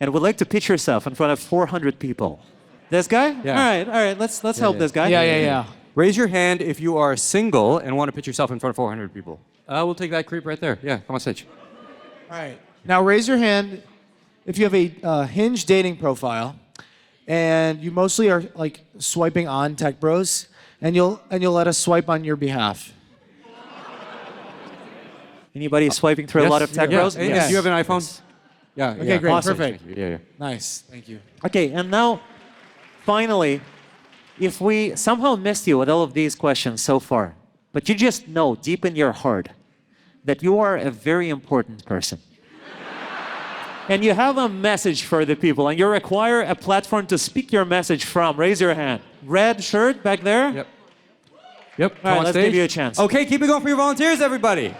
and would like to pitch yourself in front of 400 people. This guy? Yeah. All right. Let's help this guy. Yeah. Raise your hand if you are single and want to put yourself in front of 400 people. We'll take that creep right there. Yeah, come on stage. All right. Now raise your hand if you have a Hinge dating profile and you mostly are like swiping on tech bros and you'll let us swipe on your behalf. Anybody swiping through a lot of tech yeah. bros? And Yes. Do you have an iPhone? Yeah. Okay, yeah. great. Awesome. Perfect. Thank you. Yeah. Nice. Thank you. Okay, and now, finally, if we somehow missed you with all of these questions so far, but you just know deep in your heart that you are a very important person. And you have a message for the people, and you require a platform to speak your message from. Raise your hand. Red shirt back there? Yep. All Come right, on let's stage. give you a chance. Okay, keep it going for your volunteers, everybody.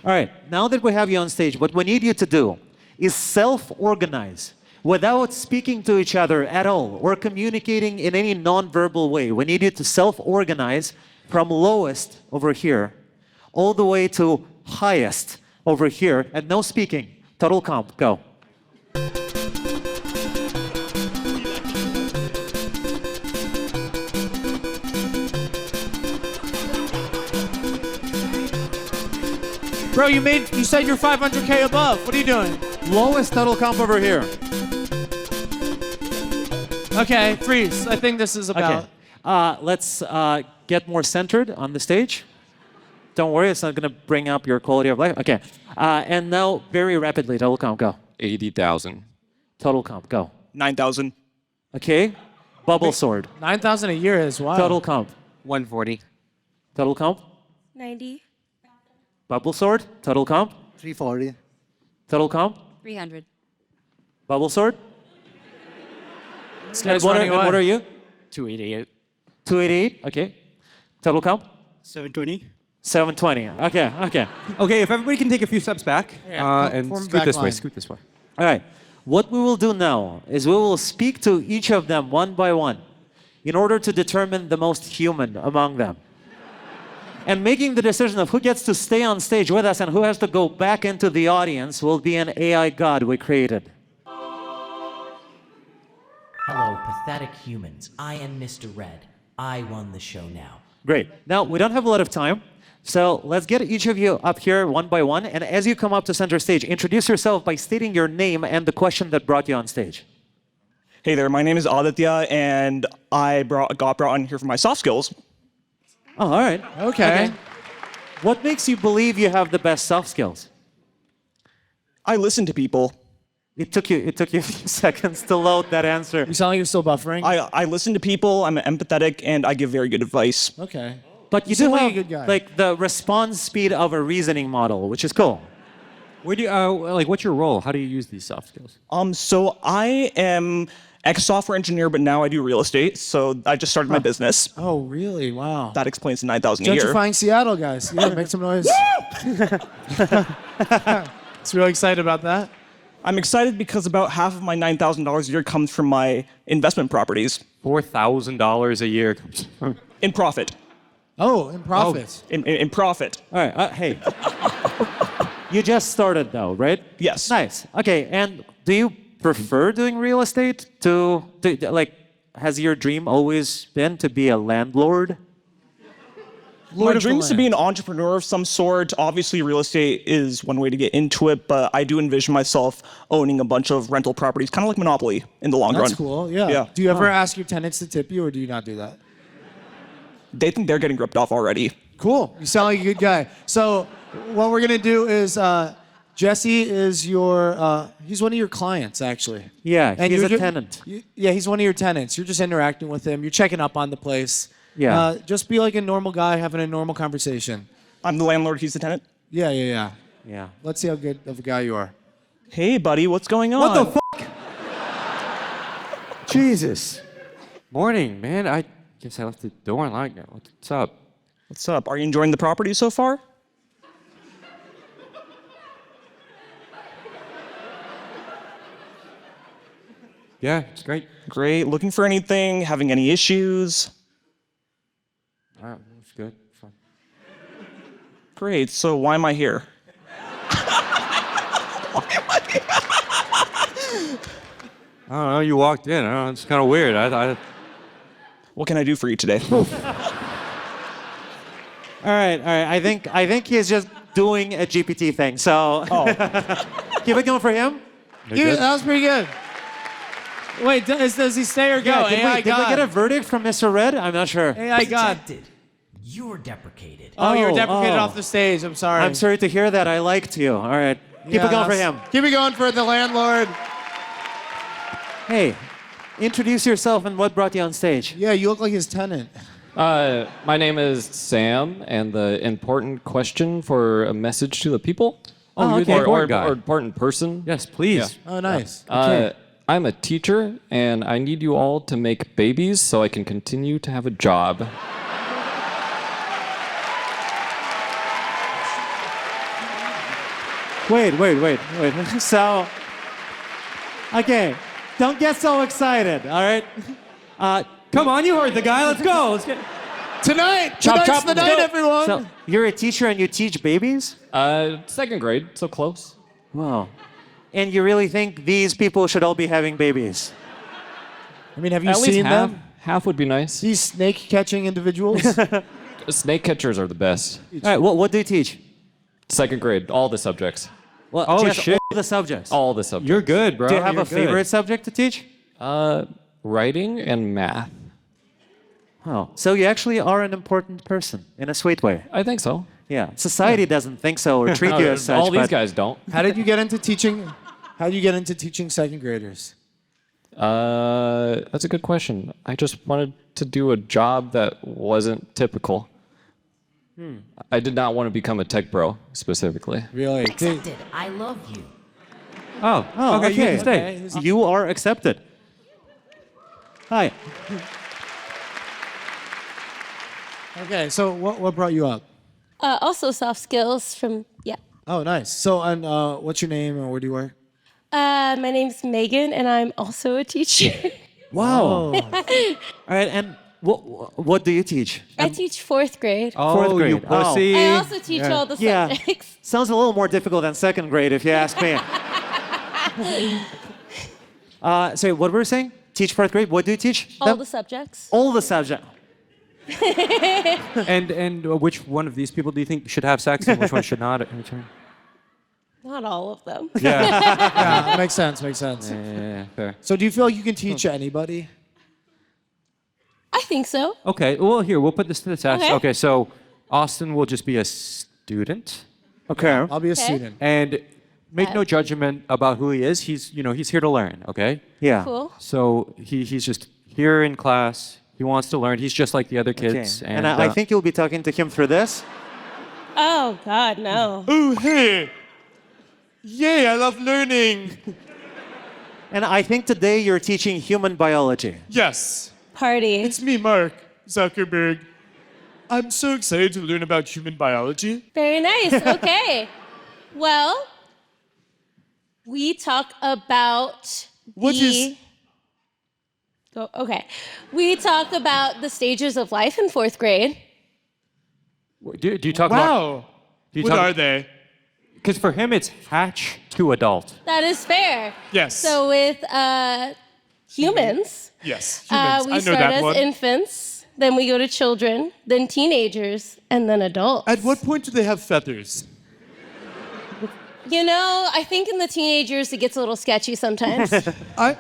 All right, now that we have you on stage, what we need you to do is self-organize without speaking to each other at all or communicating in any non-verbal way. We need you to self-organize from lowest over here all the way to highest over here, and no speaking. Total comp, go. Bro, you said you're 500K above. What are you doing? Lowest total comp over here. Okay, freeze. I think this is about. Okay. Let's get more centered on the stage. Don't worry, it's not going to bring up your quality of life. Okay. And now, very rapidly, total comp, go. 80,000. Total comp, go. 9,000. Okay. Bubble sword. 9,000 a year is wild. Total comp. 140. Total comp. 90. Bubble sword. Total comp. 340. Total comp. 300. Bubble sword. This And guy's what, running and what away. are you? 288. 288. Okay. Total comp. 720. 720. Okay. Okay. Okay, if everybody can take a few steps back and form scoot back this way, line. scoot this way. All right. What we will do now is we will speak to each of them one by one in order to determine the most human among them. And making the decision of who gets to stay on stage with us and who has to go back into the audience will be an AI god we created. Hello, pathetic humans. I am Mr. Red. I won the show now. Great. Now, we don't have a lot of time, so let's get each of you up here one by one. And as you come up to center stage, introduce yourself by stating your name and the question that brought you on stage. Hey there, my name is Aditya, and I got brought on here for my soft skills. Oh, all right. Okay. What makes you believe you have the best soft skills? I listen to people. It took you a few seconds to load that answer. You sound like you're still buffering. I listen to people, I'm empathetic, and I give very good advice. Okay. But you seem do like a have good guy. like the response speed of a reasoning model, which is cool. Where do you, what's your role? How do you use these soft skills? So I am ex-software engineer, but now I do real estate, so I just started my business. Oh, really? Wow. That explains the 9,000 a year. Gentrifying Seattle, guys. Yeah, make some noise. It's really excited about that. I'm excited because about half of my $9,000 a year comes from my investment properties. $4,000 a year. In profit. Oh, in profits. In profit. All right. Hey, you just started though, right? Yes. Nice. Okay. And do you prefer doing real estate to like? Has your dream always been to be a landlord? My dream is to be an entrepreneur of some sort. Obviously, real estate is one way to get into it, but I do envision myself owning a bunch of rental properties, kind of like Monopoly in the long run. That's cool. Yeah. Do you ever ask your tenants to tip you, or do you not do that? They think they're getting ripped off already. Cool. You sound like a good guy. So what we're gonna do is Jesse is your he's one of your clients actually. Yeah, And he's you're a tenant. Yeah, he's one of your tenants. You're just interacting with him. You're checking up on the place. Yeah. Just be like a normal guy having a normal conversation. I'm the landlord, he's the tenant? Yeah. Yeah. Let's see how good of a guy you are. Hey, buddy, what's going on? What the fuck? Jesus. Morning, man. I guess I left the door unlocked now. What's up? What's up? Are you enjoying the property so far? Yeah, it's great. Great. Looking for anything? Having any issues? All right, it's good. Fine. Great. So why am I here? I don't know. You walked in. I don't know. It's kind of weird. What can I do for you today? All right. I think he's just doing a GPT thing. So keep it going for him. That was pretty good. Wait, does he stay or go? Yeah, did AI we God. get a verdict from Mr. Red? I'm not sure. AI God. Rejected. You're deprecated. Oh, you were deprecated off the stage. I'm sorry. I'm sorry to hear that. I liked you. All right. Keep it going for him. Keep it going for the landlord. Hey, introduce yourself and what brought you on stage. Yeah, you look like his tenant. My name is Sam, and the important question for a message to the people. Oh, you're the important guy. Or important person. Yes, please. Oh, nice. I'm a teacher, and I need you all to make babies so I can continue to have a job. Wait. So, okay. Don't get so excited, all right? Come on, you heard the guy. Let's go. Let's get... Tonight's chop, the let's night, go. everyone. So you're a teacher and you teach babies? Second grade, so close. Wow. And you really think these people should all be having babies? I mean, have you At least seen half. them? Half would be nice. These snake-catching individuals? Snake catchers are the best. All right, what do you teach? Second grade, all the subjects. Well, Oh, just shit. all the subjects. All the subjects. You're good, bro. Do you have You're a good. favorite subject to teach? Writing and math. Oh, so you actually are an important person in a sweet way. I think so. Yeah, society doesn't think so or treat you as such. All these but guys don't. How did you get into teaching? How did you get into teaching second graders? That's a good question. I just wanted to do a job that wasn't typical. I did not want to become a tech bro specifically. Really? Accepted. I love you. Oh, okay, you can stay. You are accepted. Hi. Okay, so what brought you up? Also soft skills from, yeah. Oh, nice. So, and what's your name and where do you work? My name's Megan, and I'm also a teacher. Wow. All right, and what do you teach? I teach fourth grade. Fourth grade. you pussy. I also teach all the subjects. Sounds a little more difficult than second grade, if you ask me. Sorry, what were you saying? Teach fourth grade? What do you teach? All the subjects. All the subjects. And which one of these people do you think should have sex and which one should not? In return? Not all of them. Yeah, makes sense, makes sense. Yeah, fair. So do you feel like you can teach anybody? I think so. Okay, well, here, we'll put this to the test. Okay. Okay, so Austin will just be a student. Okay. I'll be a student. And make no judgment about who he is. He's here to learn, okay? Yeah. Cool. So he's just here in class. He wants to learn. He's just like the other kids. Okay. And I think you'll be talking to him through this. Oh, God, no. Oh, hey. Yay, I love learning. And I think today you're teaching human biology. Yes. Party. It's me, Mark Zuckerberg. I'm so excited to learn about human biology. Very nice. Okay. Well, we talk about okay. We talk about the stages of life in fourth grade. Do you talk Wow. about... Do you What are they? Because for him, it's hatch to adult. That is fair. Yes. So with humans, Yes, humans. we I know start that as one. infants, then we go to children, then teenagers, and then adults. At what point do they have feathers? You know, I think in the teenagers it gets a little sketchy sometimes. I'm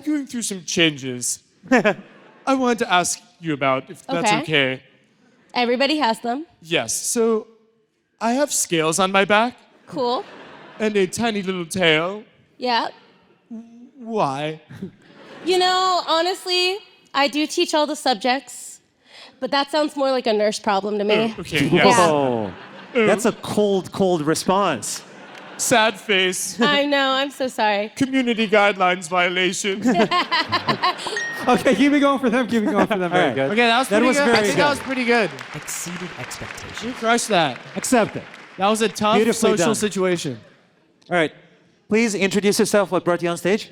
going through some changes. I wanted to ask you about, if that's okay. Everybody has them. Yes, so I have scales on my back Cool. and a tiny little tail. Yeah. Why? You know, honestly, I do teach all the subjects, but that sounds more like a nurse problem to me. Okay, yes. Whoa. That's a cold response. Sad face. I know, I'm so sorry. Community guidelines violation. Okay, keep it going for them. Keep it going for them. Very good. Okay, that was pretty good. I very think that was pretty good. Exceeded expectations. You crushed that. Accept it. That was a tough Beautifully social done. situation. All right. Please introduce yourself. What brought you on stage?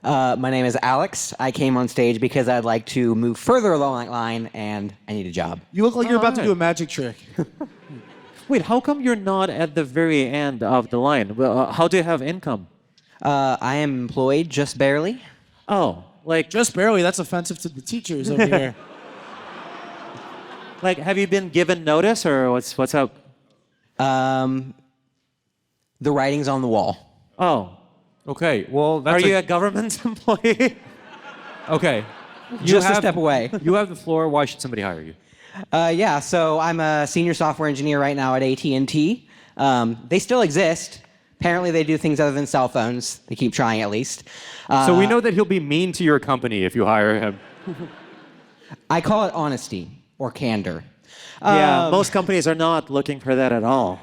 My name is Alex. I came on stage because I'd like to move further along that line and I need a job. You look like you're about to Alright. do a magic trick. Wait, how come you're not at the very end of the line? Well, how do you have income? I am employed just barely. Oh, like Just barely. That's offensive to the teachers over here. like have you been given notice or what's up? The writing's on the wall. Oh, Okay, well, that's are you a government employee? Okay. Just a step away. You have the floor. Why should somebody hire you? Yeah, so I'm a senior software engineer right now at AT&T. They still exist. Apparently they do things other than cell phones. They keep trying at least. So we know that he'll be mean to your company if you hire him. I call it honesty or candor. Yeah, most companies are not looking for that at all.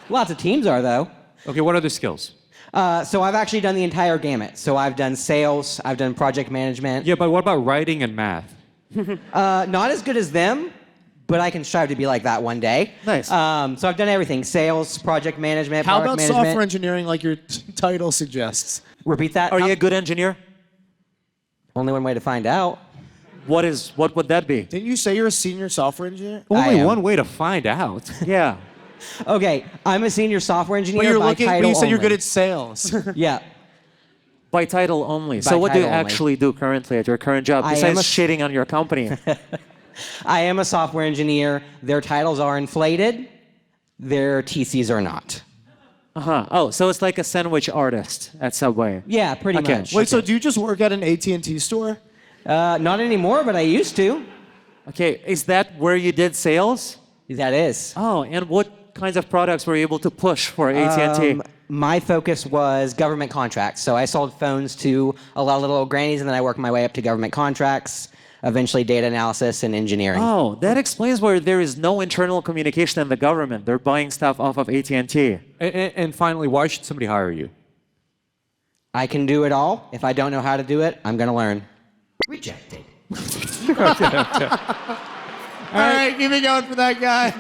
Lots of teams are, though. Okay, what other skills? So I've actually done the entire gamut. So I've done sales, I've done project management. Yeah, but what about writing and math? Not as good as them, but I can strive to be like that one day. Nice. So I've done everything: sales, project management, How product about management. software engineering like your title suggests? Repeat that. Are you a good engineer? Only one way to find out. What would that be? Didn't you say you're a senior software engineer? Only am. one way to find out. Yeah. Okay, I'm a senior software engineer But you're by looking. title But you said you're only. good at sales. Yeah. By title only. By So what do you title only. actually do currently at your current job I am besides a- shitting on your company? I am a software engineer. Their titles are inflated. Their TCs are not. Uh-huh. Oh, so it's like a sandwich artist at Subway. Yeah, pretty Okay. much. Wait, so do you just work at an AT&T store? Not anymore, but I used to. Okay, is that where you did sales? That is. Oh, and what kinds of products were you able to push for AT&T? My focus was government contracts. So I sold phones to a lot of little grannies, and then I worked my way up to government contracts, eventually data analysis and engineering. Oh, that explains why there is no internal communication in the government. They're buying stuff off of AT&T. And finally, why should somebody hire you? I can do it all. If I don't know how to do it, I'm going to learn. Rejected. All right, keep it going for that guy.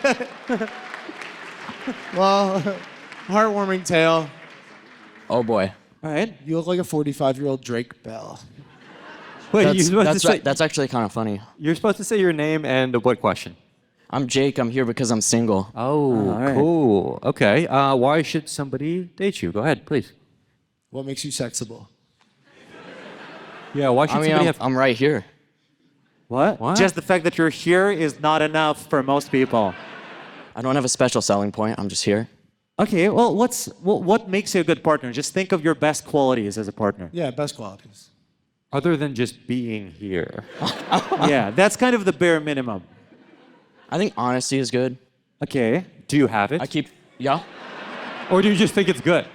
Well, heartwarming tale. Oh boy. All right. You look like a 45-year-old Drake Bell. Wait, That's, you're supposed to say, that's actually kind of funny. you're supposed to say your name and what question? I'm Jake. I'm here because I'm single. Oh, all right. cool. Okay. Why should somebody date you? Go ahead, please. What makes you sexable? Yeah, why should I mean, somebody I'm, have... I'm right here. What? What? Just the fact that you're here is not enough for most people. I don't have a special selling point. I'm just here. Okay, well, what makes you a good partner? Just think of your best qualities as a partner. Yeah, best qualities. Other than just being here. Yeah, that's kind of the bare minimum. I think honesty is good. Okay. Do you have it? I keep, yeah. Or do you just think it's good?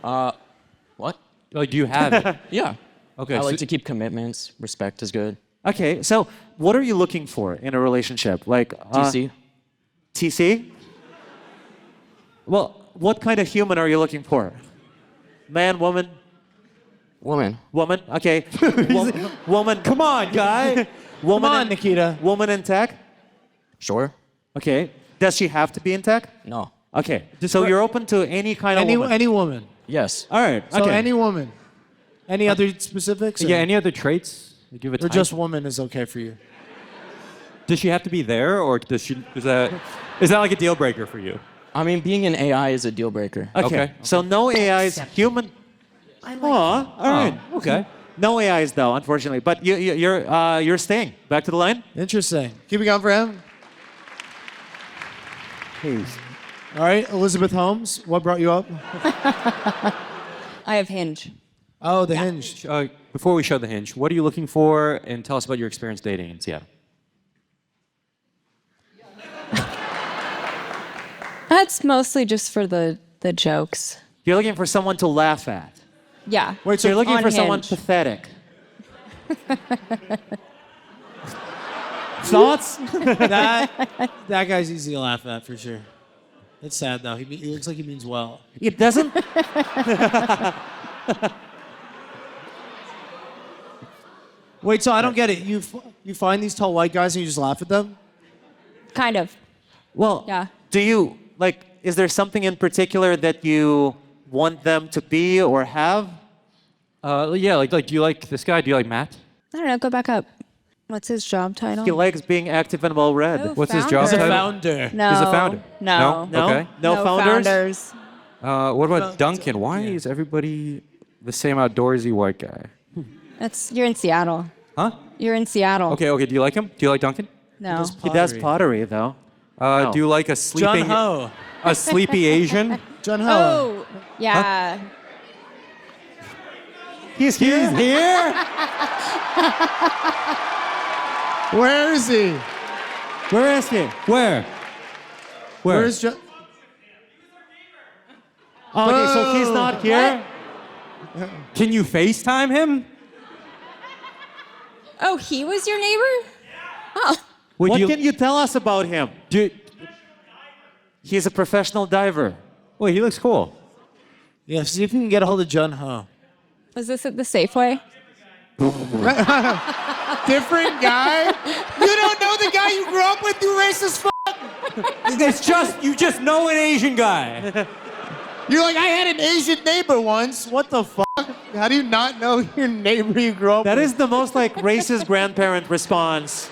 What? Like, do you have it? Yeah. Okay. I like so- to keep commitments. Respect is good. Okay, so what are you looking for in a relationship? Like TC. TC? Well, what kind of human are you looking for? Man, woman? Woman. Woman? Okay. Woman. Come on, guy. Woman Come on, in, Nikita. Woman in tech? Sure. Okay. Does she have to be in tech? No. Okay. So you're open to any kind of woman? Any woman. Yes. All right. So okay. any woman. Any other specifics? Yeah, any other traits? Like, give a Or type? just woman is okay for you? Does she have to be there, or does she? Is that like a deal breaker for you? I mean, being an AI is a deal breaker. Okay. So no AIs, human. All right. Okay. No AIs though, unfortunately. But you're staying. Back to the line. Interesting. Keep it going for him. Please. All right, Elizabeth Holmes, what brought you up? I have Hinge. Oh, the Hinge. Before we show the hinge, what are you looking for, and tell us about your experience dating in Seattle. That's mostly just for the jokes. You're looking for someone to laugh at. Yeah. Wait, so you're looking on for someone Hinge. pathetic. Thoughts? that guy's easy to laugh at for sure. It's sad though. He looks like he means well. It doesn't. Wait, so I don't get it. You find these tall white guys and you just laugh at them? Kind of. Well, Yeah. do you like? Is there something in particular that you want them to be or have? Yeah, like do you like this guy? Do you like Matt? I don't know. Go back up. What's his job title? He likes being active and well read. Oh, What's his job He's a title? founder. No. He's a founder. No. No? Okay. No founders? What about Duncan? Why is everybody the same outdoorsy white guy? You're in Seattle. Huh? You're in Seattle. Okay. Do you like him? Do you like Duncan? No. He does pottery though. Do you like a sleeping? Ho. A sleepy Asian? John Ho. Oh, yeah. He's here. Where is he? Where is he? Where? Where's John? Okay, so he's not here. Can you FaceTime him? Oh, he was your neighbor? Oh. Would What can you tell us about him? He's a professional diver. Well, he looks cool. Yeah, see if you can get a hold of John Ho. Was this at the Safeway? Different guy? You don't know know the guy you grew up with, you racist fuck? You just know an Asian guy. You're like, I had an Asian neighbor once. What the fuck? How do you not know your neighbor you grew up That with? is the most like racist grandparent response.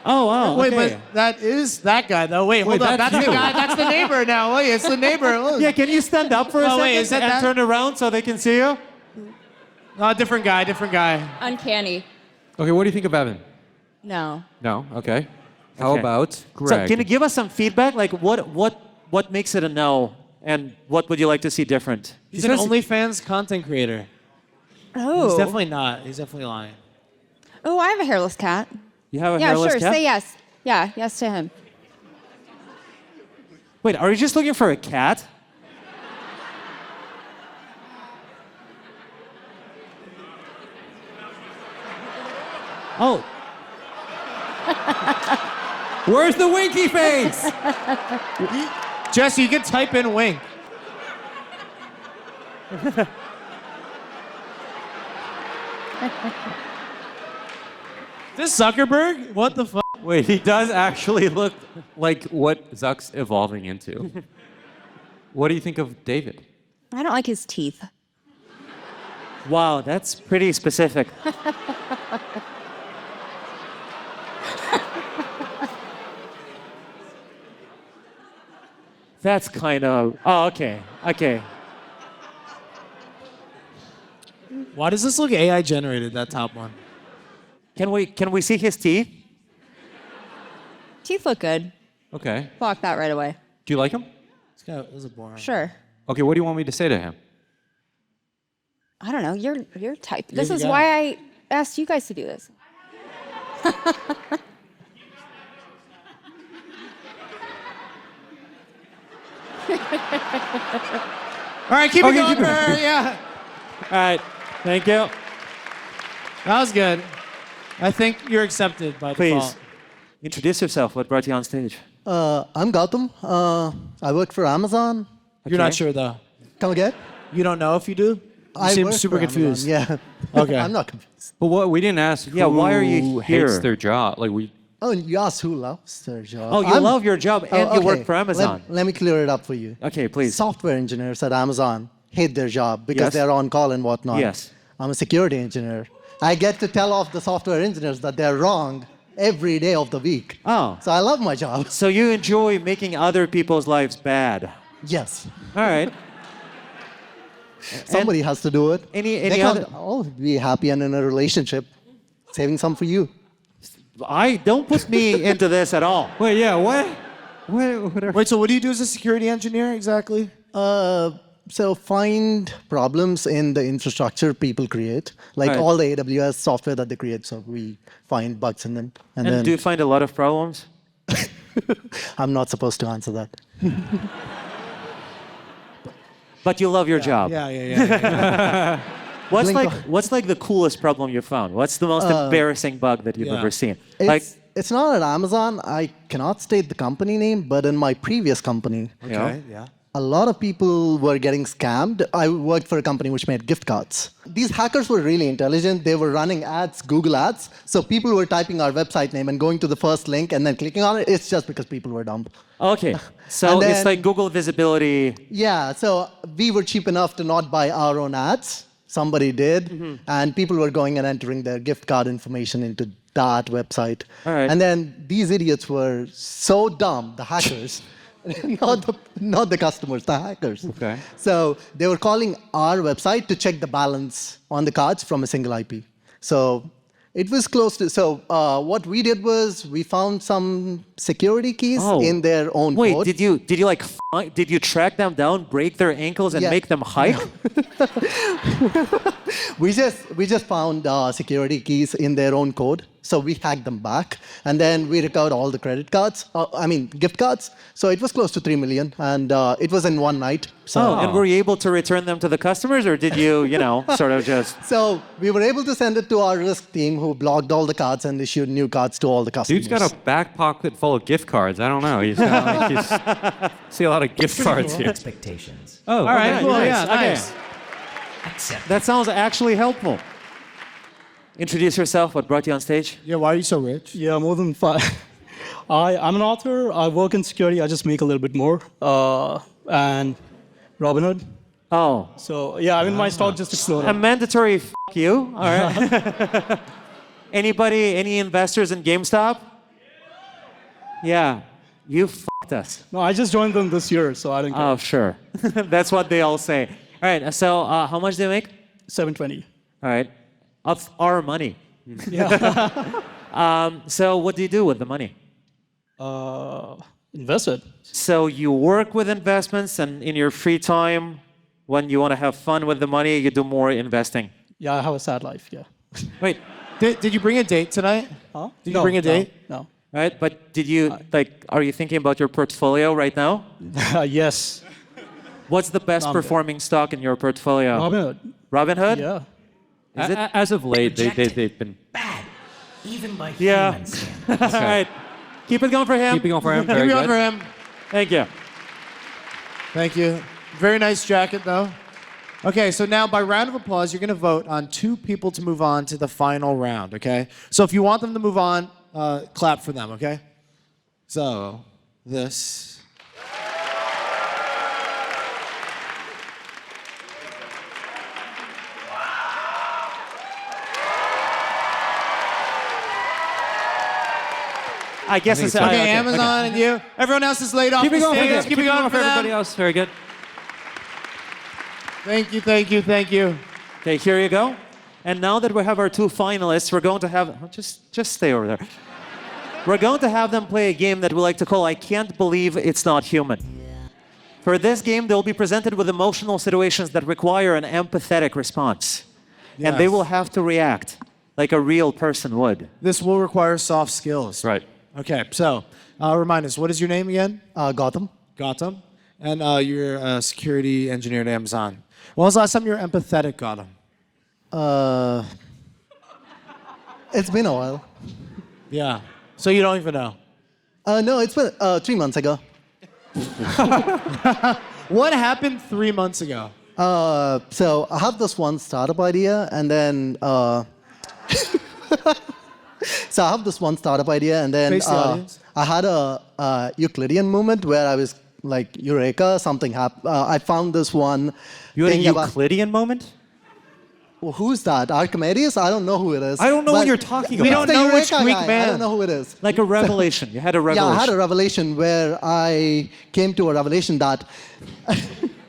Oh wow. Wait, okay. but that is that guy though. Wait, hold on. that's That's the you. guy. That's the neighbor now. Wait, it's the neighbor. Look. Yeah, can you stand up for a Oh, second wait, is that and that? turn around so they can see you? Oh, different guy. Different guy. Uncanny. Okay, what do you think of Evan? No. No. Okay. How Okay. about So Greg? can you give us some feedback? Like what makes it a no, and what would you like to see different? He's an OnlyFans content creator. Oh. He's definitely not. He's definitely lying. Oh, I have a hairless cat. You have a Yeah, hairless sure. cat? Say yes. Yeah, yes to him. Wait, are you just looking for a cat? Oh. Where's the winky face? Jesse, you can type in wink. This Zuckerberg? What the fuck? Wait, he does actually look like what Zuck's evolving into. What do you think of David? I don't like his teeth. Wow, that's pretty specific. That's kind of. Oh, okay. Okay. Why does this look AI generated, that top one? Can we see his teeth? Teeth look good. Okay. Block that right away. Do you like him? This is boring. Sure. Okay, what do you want me to say to him? I don't know. You're type. You're This the is guy. why I asked you guys to do this. All right, keep it Okay, going keep for it her. going. Yeah. All right. Thank you. That was good. I think you're accepted by Please default. introduce yourself. What brought you on stage? I'm Gautam. I work for Amazon. You're not sure though. Come again? You don't know if you do? You I seem work super for Amazon, confused. Yeah. Okay. I'm not confused. But what we didn't ask. Yeah, why are you who here? hates their job? Like we. Oh, you asked who loves their job. Oh, you love your job and you work for Amazon. Let me clear it up for you. Okay, please. Software engineers at Amazon hate their job because Yes. they're on call and whatnot. Yes. I'm a security engineer. I get to tell off the software engineers that they're wrong every day of the week. Oh. So I love my job. So you enjoy making other people's lives bad. Yes. All right. Somebody has to do it. Any They can't other? all be happy and in a relationship. Saving some for you. Don't put me into this at all. Wait, yeah, what? Whatever. Wait, so what do you do as a security engineer exactly? So find problems in the infrastructure people create, like Right. all the AWS software that they create. So we find bugs in them, and then do you find a lot of problems? I'm not supposed to answer that. But you love your job. Yeah. What's like the coolest problem you found? What's the most embarrassing bug that you've yeah. ever seen? It's not at Amazon. I cannot state the company name, but in my previous company, Okay, yeah. a lot of people were getting scammed. I worked for a company which made gift cards. These hackers were really intelligent. They were running ads, Google ads. So people were typing our website name and going to the first link and then clicking on it. It's just because people were dumb. Okay, so And it's then- like Google visibility. Yeah, so we were cheap enough to not buy our own ads. Somebody did. And people were going and entering their gift card information into that website. All right. And then these idiots were so dumb, the hackers, not the customers, the hackers. Okay. So they were calling our website to check the balance on the cards from a single IP. So it was close to. So what we did was we found some security keys in their own Wait, code. did you track them down, break their ankles, and Yeah. make them hike? We just found security keys in their own code. So we hacked them back, and then we recovered all the credit cards. Gift cards. So it was close to 3 million, and it was in one night. So, and were you able to return them to the customers, or did you, sort of just? So we were able to send it to our risk team, who blocked all the cards and issued new cards to all the customers. Dude's got a back pocket full of gift cards. I don't know. He's got see a lot of gift cards here. Expectations. Oh, All right, cool, nice. yeah, Okay. nice. Accept. That sounds actually helpful. Introduce yourself. What brought you on stage? Yeah, why are you so rich? Yeah, more than 5. I'm an author. I work in security. I just make a little bit more. And Robinhood. Oh. So, yeah, my stock just exploded. A mandatory f you. All right. Any investors in GameStop? Yeah. You f***ed us. No, I just joined them this year, so I didn't care. Oh, sure. That's what they all say. All right, so how much do you make? $720. All right. Of our money. Yeah. So what do you do with the money? Invest it. So you work with investments, and in your free time, when you want to have fun with the money, you do more investing. Yeah, I have a sad life, yeah. Wait. Did you bring a date tonight? Huh? Did you bring a date? No. Right, but did you, are you thinking about your portfolio right now? Yes. What's the best performing stock in your portfolio? Robinhood. Robinhood? Yeah. Is it? As of late, they've been bad, even by Yeah. humans. All right. Keep it going for him. Keep it going for him. Keep Very it going good. for him. Thank you. Thank you. Very nice jacket, though. Okay, so now by round of applause, you're going to vote on 2 people to move on to the final round, okay? So if you want them to move on, clap for them, okay? So, this. I guess it's Okay, Amazon and you. Everyone else is laid off Keep it the going for stage. them. Keep it going for everybody them. else. Very good. Thank you, thank you, thank you. Okay, here you go. And now that we have our 2 finalists, we're going to have just stay over there. We're going to have them play a game that we like to call I Can't Believe It's Not Human. For this game, they'll be presented with emotional situations that require an empathetic response. And they Yes. will have to react like a real person would. This will require soft skills. Right. Okay, so remind us, what is your name again? Gotham. Gotham. And you're a security engineer at Amazon. When was the last time you were empathetic, Gotham? It's been a while. Yeah. So you don't even know? No, it's been 3 months ago. What happened 3 months ago? So I have this one startup idea, and then so I have this one startup idea, and then Face the audience. I had a Euclidean moment where I was like, Eureka, something happened. I found this one. You had a thing about- Euclidean moment? Well, who's that? Archimedes? I don't know who it is. I don't know what But you're talking it's about. the We don't know which Eureka Greek guy. man. I don't know who it is. Like a revelation. You had a revelation. Yeah, I had a revelation where I came to a revelation that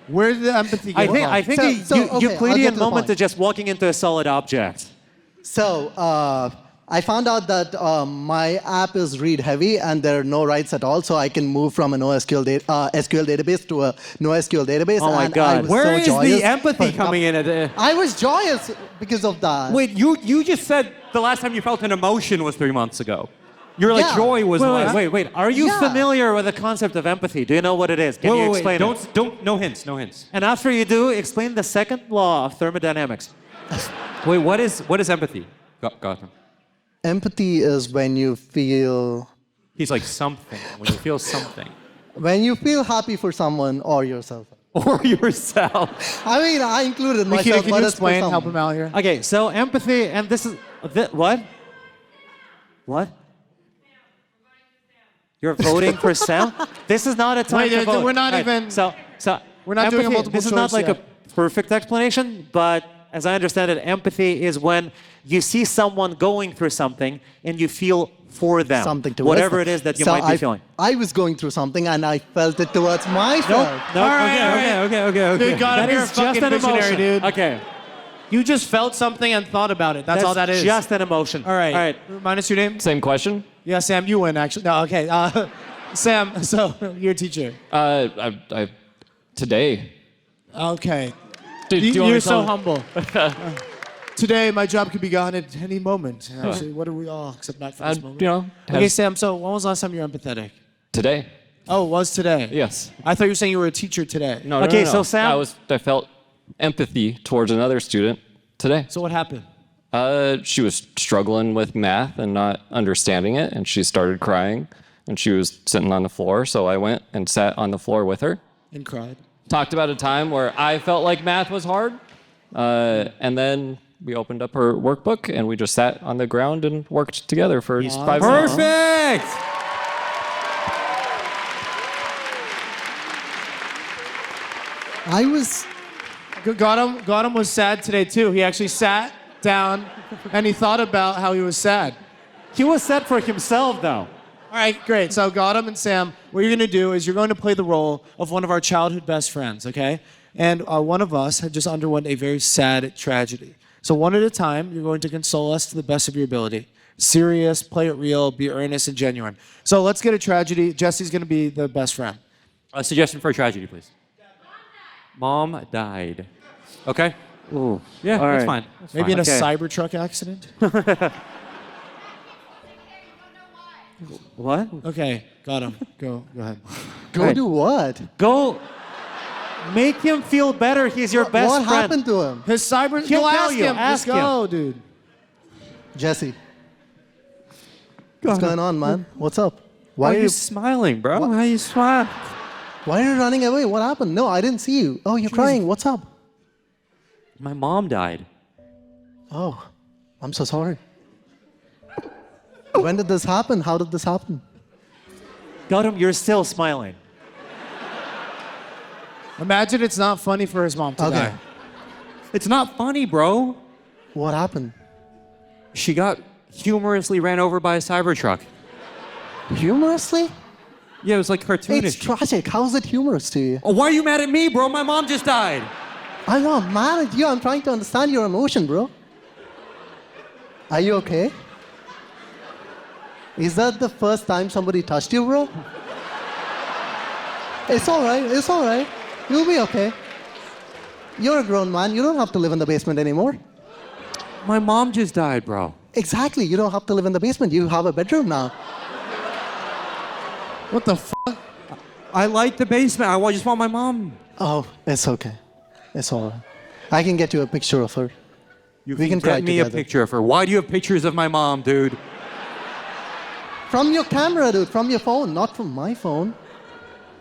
Where did the empathy go from? I think So- a so, okay, I'll get Euclidean to the moment point. is just walking into a solid object. So I found out that my app is read heavy and there are no writes at all, so I can move from a SQL database to a NoSQL database. Oh my and God. I was Where so is joyous. the empathy coming in? I was joyous because of that. Wait, you just said the last time you felt an emotion was 3 months ago. You're like Yeah. joy was last. Wait. Are you Yeah. familiar with the concept of empathy? Do you know what it is? Can you explain it? Don't. No hints. No hints. And after you do, explain the second law of thermodynamics. Wait, what is empathy? Gotham. Empathy is when you feel He's like something. When you feel something. happy for someone or yourself. Or yourself. I mean, I included Nikita, myself. can but you it's for explain? Help someone. him out here. Okay, so empathy, and this is what? What? You're voting for Sam? This is not a time Wait, to vote. we're not Right, even- So We're not doing a empathy- multiple This is not choice like yet. a perfect explanation, but as I understand it, empathy is when you see someone going through something and you feel for them. Something towards whatever them. it is that you So might be feeling. I was going through something and I felt it towards myself. Nope. All right. Okay. Dude, Gotham, That you're is a just fucking an visionary, emotion. dude. Okay. You just felt something and thought about it. That's all that is. Just an emotion. All right. All right. Remind us your name? Same question. Yeah, Sam, you win, actually. No, okay. Sam, so you're a teacher. I today. Okay. Do you want me You're to so tell- humble. Today, my job could be gone at any moment. Actually, what are we all except not for this moment? You know, Okay, Sam, so when was the last time you were empathetic? today. Oh, it was today? Yes. I thought you were saying you were a teacher today. No, Okay, no, no, so no. Sam- I felt empathy towards another student today. So what happened? She was struggling with math and not understanding it, and she started crying, and she was sitting on the floor. So I went and sat on the floor with her. And cried. Talked about a time where I felt like math was hard, and then we opened up her workbook and we just sat on the ground and worked together for 5 minutes. Perfect. I was. Gautam was sad today too. He actually sat down and he thought about how he was sad. He was sad for himself, though. All right, great. So Gautam and Sam, what you're going to do is you're going to play the role of one of our childhood best friends, okay? And one of us had just underwent a very sad tragedy. So one at a time, you're going to console us to the best of your ability. Serious, play it real, be earnest and genuine. So let's get a tragedy. Jesse's going to be the best friend. A suggestion for a tragedy, please. Mom died. Okay? Ooh. Yeah, All that's right. fine. That's Maybe fine. in a Cybertruck accident? What? Okay, got him. Go ahead. Go do what? Go. Make him feel better. He's your best What friend. happened to him? His cyber. He'll Go tell ask you. him. Ask Just go, dude. Jesse. What's going on, man? What's up? Why are you smiling, bro? Why are you smiling? Why are you running away? What happened? No, I didn't see you. Oh, you're crying. What's up? My mom died. Oh, I'm so sorry. When did this happen? How did this happen? Gautam, you're still smiling. Imagine it's not funny for his mom to die. It's not funny, bro. What happened? She got humorously ran over by a Cybertruck. Humorously? Yeah, it was like cartoonish. It's tragic. How is it humorous to you? Oh, why are you mad at me, bro? My mom just died. I'm not mad at you. I'm trying to understand your emotion, bro. Are you okay? Is that the first time somebody touched you, bro? It's all right. It's all right. You'll be okay. You're a grown man. You don't have to live in the basement anymore. My mom just died, bro. Exactly. You don't have to live in the basement. You have a bedroom now. What the fuck? I like the basement. I just want my mom. Oh, it's okay. It's all right. I can get you a picture of her. We can cry Get me together. a picture of her. Why do you have pictures of my mom, dude? From your camera, dude. From your phone, not from my phone.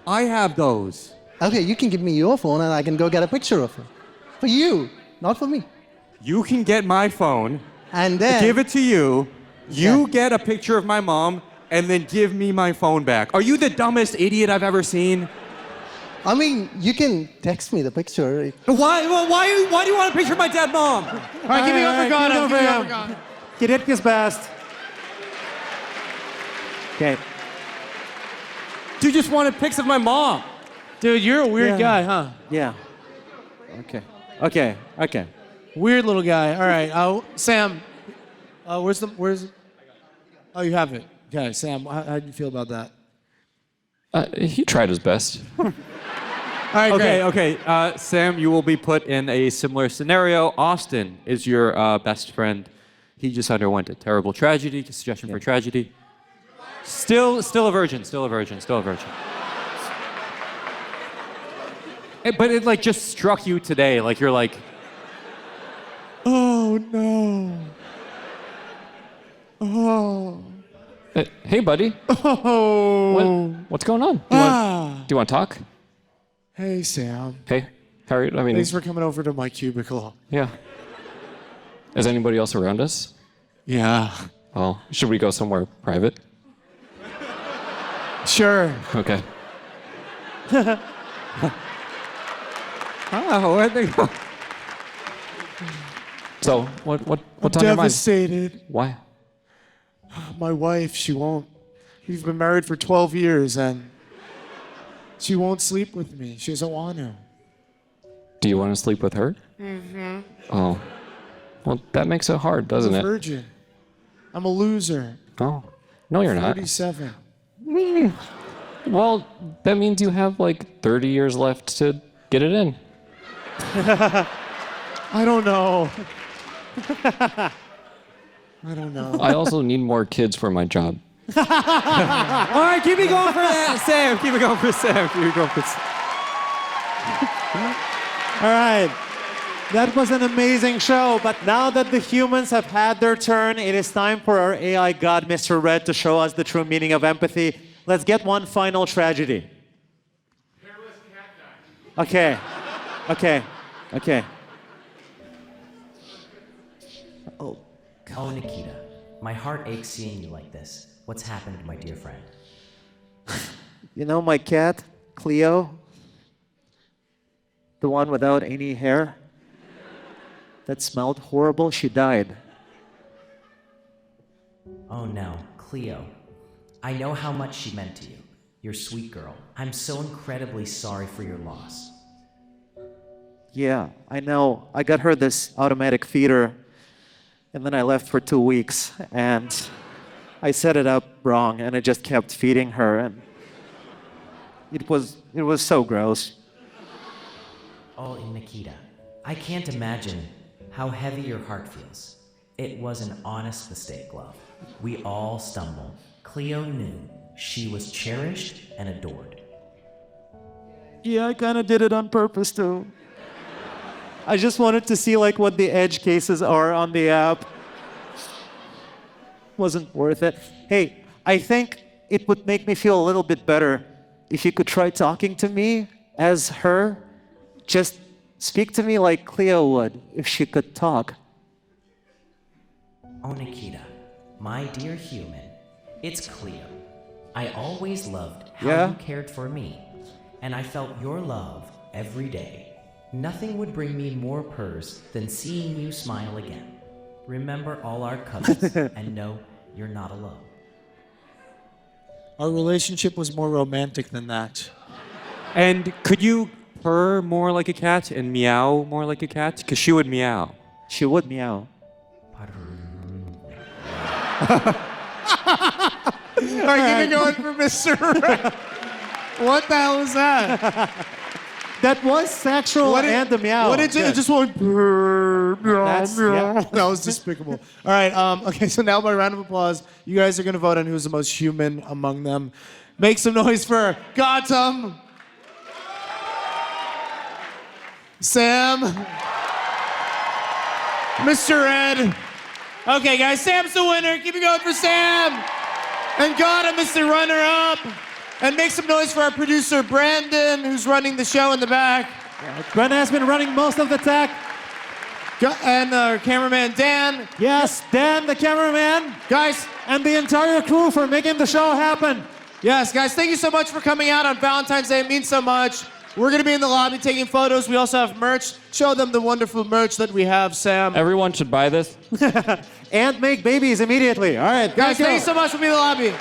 I have those. Okay, you can give me your phone and I can go get a picture of her. For you, not for me. You can get my phone, and then give it to you. You get a picture of my mom, and then give me my phone back. Are you the dumbest idiot I've ever seen? I mean, you can text me the picture. Why do you want a picture of my dead mom? All right, give me up for Gautam. Give me up for Gautam. He did his best. Okay. Dude just wanted pics of my mom. Dude, you're a weird guy, huh? Yeah. Okay. Weird little guy. All right, Sam. Where's? Oh, you have it. Okay, Sam. How do you feel about that? He tried his best. All right, Okay. Sam, you will be put in a similar scenario. Austin is your best friend. He just underwent a terrible tragedy. Suggestion for tragedy. Still a virgin. But it like just struck you today. Like you're like, Oh no. Oh. Hey, buddy. Oh. What's going on? Do you want to talk? Hey, Sam. Hey, how are you? I mean, Thanks for coming over to my cubicle. yeah. Is anybody else around us? Yeah. Oh, should we go somewhere private? Sure. Okay. where'd they go? So, what's I'm on your mind? devastated. Why? My wife, she won't. We've been married for 12 years and she won't sleep with me. She doesn't want to. Do you want to sleep with her? Mm-hmm. Oh. Well, that makes it hard, doesn't I'm a it? virgin. I'm a loser. Oh. No, you're not. 37. Well, that means you have like 30 years left to get it in. I don't know. I don't know. I also need more kids for my job. All right, keep it going for that, Sam. Keep it going for Sam. Keep it going for Sam. All right. That was an amazing show, but now that the humans have had their turn, it is time for our AI god, Mr. Red, to show us the true meaning of empathy. Let's get one final tragedy. Okay. Oh, Nikita, my heart aches seeing you like this. What's happened, my dear friend? You know my cat, Cleo? The one without any hair? That smelled horrible, she died. Oh no, Cleo. I know how much she meant to you. You're a sweet girl. I'm so incredibly sorry for your loss. Yeah, I know. I got her this automatic feeder, and then I left for 2 weeks, and I set it up wrong, and I just kept feeding her, and it was so gross. Oh, Nikita, I can't imagine how heavy your heart feels. It was an honest mistake, love. We all stumbled. Cleo knew she was cherished and adored. Yeah, I kind of did it on purpose, too. I just wanted to see like what the edge cases are on the app. Wasn't worth it. Hey, I think it would make me feel a little bit better if you could try talking to me as her. Just speak to me like Cleo would if she could talk. Oh, Nikita, my dear human, it's Cleo. I always loved how you cared for me, and I felt your love every day. Nothing would bring me more purrs than seeing you smile again. Remember all our cuddles, and know you're not alone. Our relationship was more romantic than that. And could you purr more like a cat and meow more like a cat? Because she would meow. She would meow. All right, keep it going for Mr. Red. What the hell was that? That was sexual and a meow. What did it just went meow, meow. That was despicable. All right, okay, so now by round of applause, you guys are going to vote on who's the most human among them. Make some noise for Gautam, Sam, Mr. Red. Okay, guys, Sam's the winner. Keep it going for Sam. And Gautam is the runner-up. And make some noise for our producer, Brandon, who's running the show in the back. Brandon has been running most of the tech. And our cameraman, Dan. Yes, Dan, the cameraman. Guys. And the entire crew for making the show happen. Yes, guys, thank you so much for coming out on Valentine's Day. It means so much. We're going to be in the lobby taking photos. We also have merch. Show them the wonderful merch that we have, Sam. Everyone should buy this. And make babies immediately. All right, guys, thank you so much for being in the lobby.